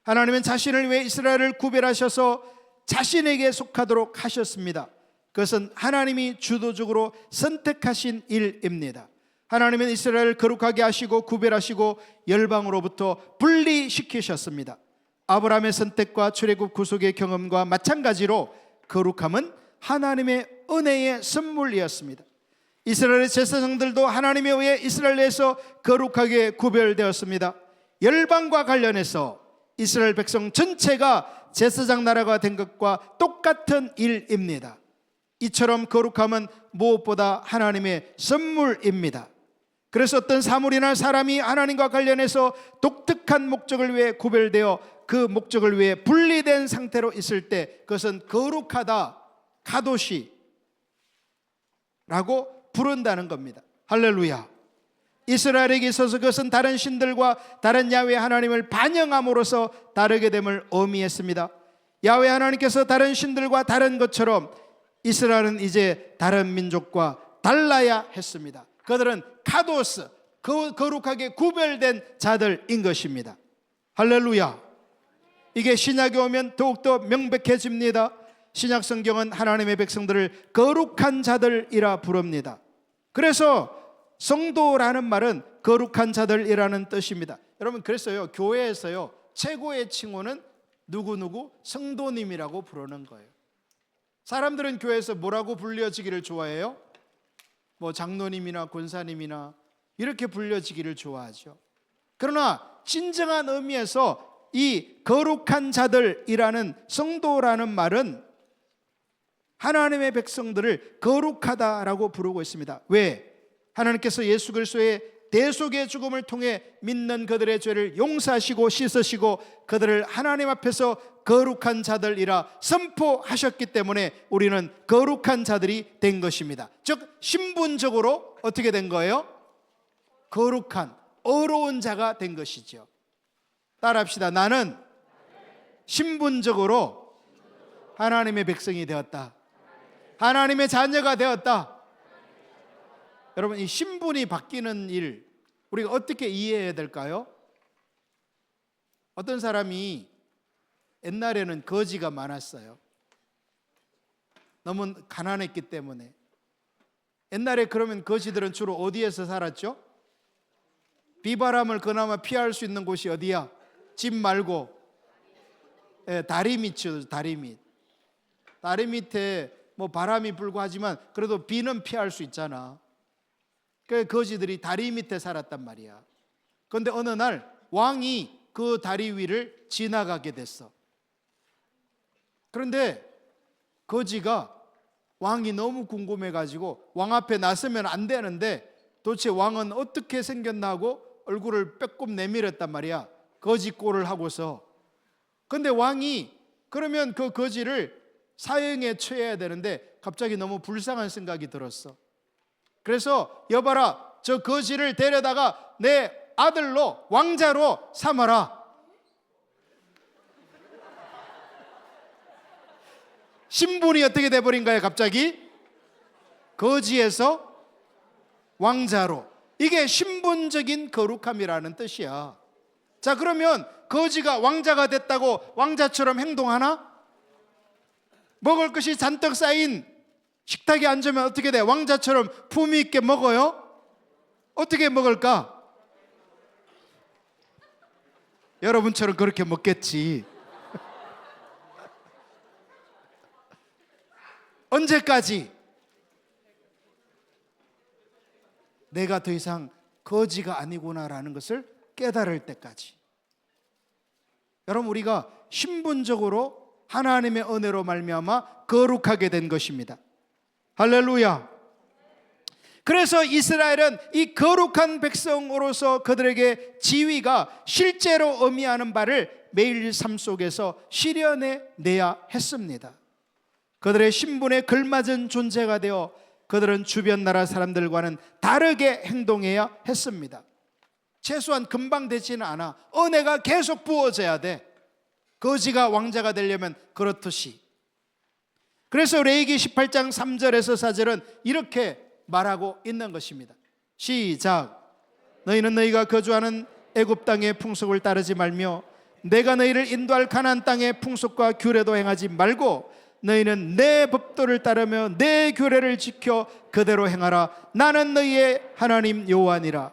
하나님은 자신을 위해 이스라엘을 구별하셔서 자신에게 속하도록 하셨습니다. 그것은 하나님이 주도적으로 선택하신 일입니다. 하나님은 이스라엘을 거룩하게 하시고 구별하시고 열방으로부터 분리시키셨습니다. 아브라함의 선택과 출애굽 구속의 경험과 마찬가지로 거룩함은 하나님의 은혜의 선물이었습니다. 이스라엘의 제사장들도 하나님에 의해 이스라엘 내에서 거룩하게 구별되었습니다. 열방과 관련해서 이스라엘 백성 전체가 제사장 나라가 된 것과 똑같은 일입니다. 이처럼 거룩함은 무엇보다 하나님의 선물입니다. 그래서 어떤 사물이나 사람이 하나님과 관련해서 독특한 목적을 위해 구별되어 그 목적을 위해 분리된 상태로 있을 때 그것은 거룩하다, 카도시라고 부른다는 겁니다. 할렐루야. 이스라엘에게 있어서 그것은 다른 신들과 다른 야훼 하나님을 반영함으로써 다르게 됨을 의미했습니다. 야훼 하나님께서 다른 신들과 다른 것처럼 이스라엘은 이제 다른 민족과 달라야 했습니다. 그들은 카도스, 거룩하게 구별된 자들인 것입니다. 할렐루야. 이게 신약에 오면 더욱더 명백해집니다. 신약 성경은 하나님의 백성들을 거룩한 자들이라 부릅니다. 그래서 성도라는 말은 거룩한 자들이라는 뜻입니다. 여러분, 그랬어요. 교회에서요, 최고의 칭호는 누구누구 성도님이라고 부르는 거예요. 사람들은 교회에서 뭐라고 불려지기를 좋아해요? 뭐 장로님이나 권사님이나 이렇게 불려지기를 좋아하죠. 그러나 진정한 의미에서 이 거룩한 자들이라는 성도라는 말은 하나님의 백성들을 거룩하다라고 부르고 있습니다. 왜? 하나님께서 예수 그리스도의 대속의 죽음을 통해 믿는 그들의 죄를 용서하시고 씻으시고 그들을 하나님 앞에서 거룩한 자들이라 선포하셨기 때문에 우리는 거룩한 자들이 된 것입니다. 즉 신분적으로 어떻게 된 거예요? 거룩한, 의로운 자가 된 것이죠. 따라합시다. 나는 신분적으로 하나님의 백성이 되었다. 하나님의 자녀가 되었다. 여러분, 이 신분이 바뀌는 일 우리가 어떻게 이해해야 될까요? 어떤 사람이 옛날에는 거지가 많았어요. 너무 가난했기 때문에. 옛날에 그러면 거지들은 주로 어디에서 살았죠? 비바람을 그나마 피할 수 있는 곳이 어디야? 집 말고 다리 밑이죠. 다리 밑. 다리 밑에 뭐 바람이 불고 하지만 그래도 비는 피할 수 있잖아. 그 거지들이 다리 밑에 살았단 말이야. 그런데 어느 날 왕이 그 다리 위를 지나가게 됐어. 그런데 거지가 왕이 너무 궁금해가지고 왕 앞에 나서면 안 되는데 도대체 왕은 어떻게 생겼나 하고 얼굴을 빼꼼 내밀었단 말이야. 거지꼴을 하고서. 근데 왕이 그러면 그 거지를 사형에 처해야 되는데 갑자기 너무 불쌍한 생각이 들었어. 그래서 여봐라, 저 거지를 데려다가 내 아들로 왕자로 삼아라. 신분이 어떻게 돼버린 거예요? 갑자기 거지에서 왕자로. 이게 신분적인 거룩함이라는 뜻이야. 자, 그러면 거지가 왕자가 됐다고 왕자처럼 행동하나? 먹을 것이 잔뜩 쌓인 식탁에 앉으면 어떻게 돼? 왕자처럼 품위 있게 먹어요? 어떻게 먹을까? 여러분처럼 그렇게 먹겠지. 언제까지? 내가 더 이상 거지가 아니구나라는 것을 깨달을 때까지. 여러분, 우리가 신분적으로 하나님의 은혜로 말미암아 거룩하게 된 것입니다. 할렐루야. 그래서 이스라엘은 이 거룩한 백성으로서 그들에게 지위가 실제로 의미하는 바를 매일 삶 속에서 실현해 내야 했습니다. 그들의 신분에 걸맞은 존재가 되어 그들은 주변 나라 사람들과는 다르게 행동해야 했습니다. 최소한 금방 되지는 않아. 은혜가 계속 부어져야 돼. 거지가 왕자가 되려면 그렇듯이. 그래서 레위기 18장 3절에서 4절은 이렇게 말하고 있는 것입니다. 시작. 너희는 너희가 거주하는 애굽 땅의 풍속을 따르지 말며 내가 너희를 인도할 가나안 땅의 풍속과 규례도 행하지 말고 너희는 내 법도를 따르며 내 규례를 지켜 그대로 행하라. 나는 너희의 하나님 여호와니라.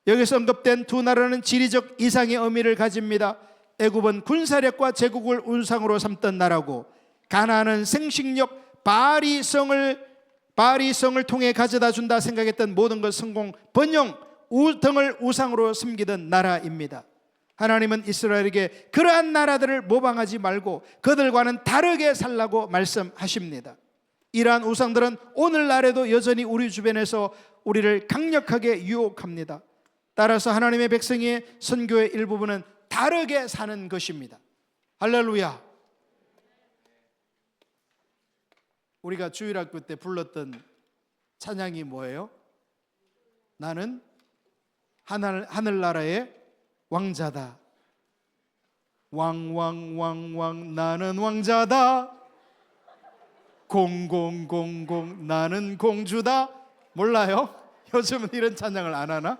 여기서 언급된 두 나라는 지리적 이상의 의미를 가집니다. 애굽은 군사력과 제국을 우상으로 삼던 나라고 가나안은 생식력 바리성을 통해 가져다 준다 생각했던 모든 것 성공 번영 등을 우상으로 섬기던 나라입니다. 하나님은 이스라엘에게 그러한 나라들을 모방하지 말고 그들과는 다르게 살라고 말씀하십니다. 이러한 우상들은 오늘날에도 여전히 우리 주변에서 우리를 강력하게 유혹합니다. 따라서 하나님의 백성의 선교의 일부분은 다르게 사는 것입니다. 할렐루야. 우리가 주일학교 때 불렀던 찬양이 뭐예요? 나는 하늘나라의 왕자다. 왕왕왕왕 나는 왕자다. 0000 나는 공주다. 몰라요? 요즘은 이런 찬양을 안 하나?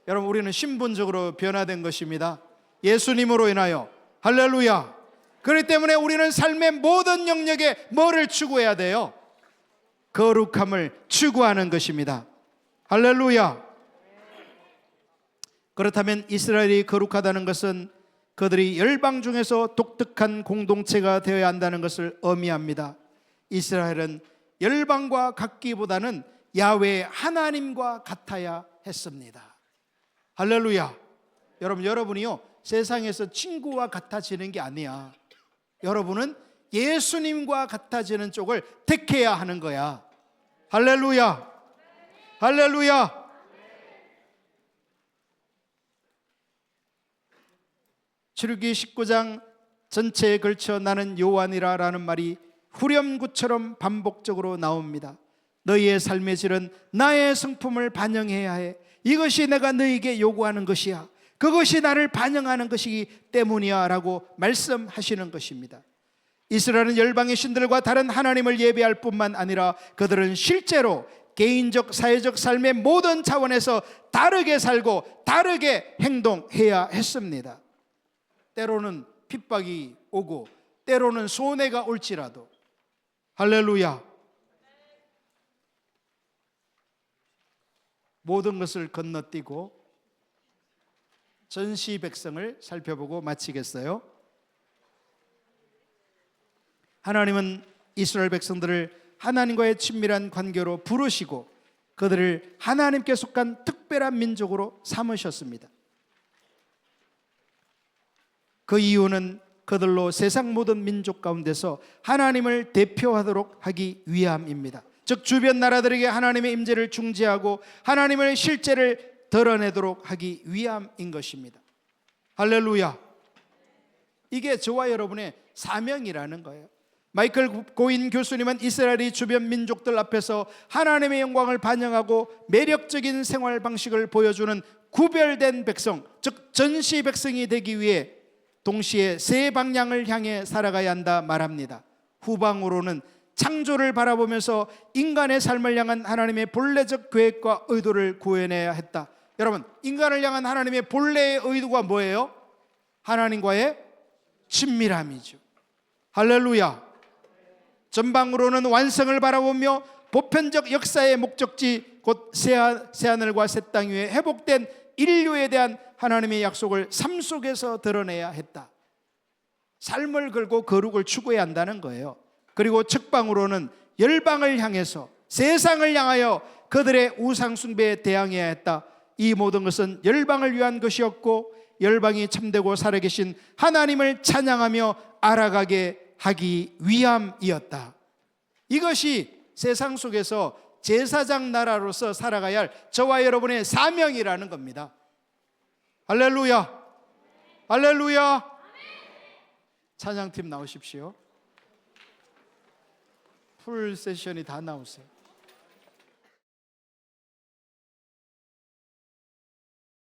여러분, 우리는 신분적으로 변화된 것입니다. 예수님으로 인하여. 할렐루야. 그렇기 때문에 우리는 삶의 모든 영역에 뭐를 추구해야 돼요? 거룩함을 추구하는 것입니다. 할렐루야. 그렇다면 이스라엘이 거룩하다는 것은 그들이 열방 중에서 독특한 공동체가 되어야 한다는 것을 의미합니다. 이스라엘은 열방과 같기보다는 야훼 하나님과 같아야 했습니다. 할렐루야. 여러분이요, 세상에서 친구와 같아지는 게 아니야. 여러분은 예수님과 같아지는 쪽을 택해야 하는 거야. 할렐루야. 할렐루야. 출애굽기 19장 전체에 걸쳐 나는 여호와니라 라는 말이 후렴구처럼 반복적으로 나옵니다. 너희의 삶의 질은 나의 성품을 반영해야 해. 이것이 내가 너희에게 요구하는 것이야. 그것이 나를 반영하는 것이기 때문이야 라고 말씀하시는 것입니다. 이스라엘은 열방의 신들과 다른 하나님을 예배할 뿐만 아니라 그들은 실제로 개인적 사회적 삶의 모든 차원에서 다르게 살고 다르게 행동해야 했습니다. 때로는 핍박이 오고 때로는 손해가 올지라도. 할렐루야. 모든 것을 건너뛰고 전시 백성을 살펴보고 마치겠어요. 하나님은 이스라엘 백성들을 하나님과의 친밀한 관계로 부르시고 그들을 하나님께 속한 특별한 민족으로 삼으셨습니다. 그 이유는 그들로 세상 모든 민족 가운데서 하나님을 대표하도록 하기 위함입니다. 즉 주변 나라들에게 하나님의 임재를 중재하고 하나님의 실제를 드러내도록 하기 위함인 것입니다. 할렐루야. 이게 저와 여러분의 사명이라는 거예요. 마이클 고인 교수님은 이스라엘이 주변 민족들 앞에서 하나님의 영광을 반영하고 매력적인 생활 방식을 보여주는 구별된 백성, 즉 전시 백성이 되기 위해 동시에 세 방향을 향해 살아가야 한다 말합니다. 후방으로는 창조를 바라보면서 인간의 삶을 향한 하나님의 본래적 계획과 의도를 구해내야 했다. 여러분, 인간을 향한 하나님의 본래의 의도가 뭐예요? 하나님과의 친밀함이죠. 할렐루야. 전방으로는 완성을 바라보며 보편적 역사의 목적지 곧 새하늘과 새 땅 위에 회복된 인류에 대한 하나님의 약속을 삶 속에서 드러내야 했다. 삶을 걸고 거룩을 추구해야 한다는 거예요. 그리고 측방으로는 열방을 향해서 세상을 향하여 그들의 우상 숭배에 대항해야 했다. 이 모든 것은 열방을 위한 것이었고 열방이 참되고 살아계신 하나님을 찬양하며 알아가게 하기 위함이었다. 이것이 세상 속에서 제사장 나라로서 살아가야 할 저와 여러분의 사명이라는 겁니다. 할렐루야. 할렐루야. 찬양팀 나오십시오. 풀 세션이 다 나오세요.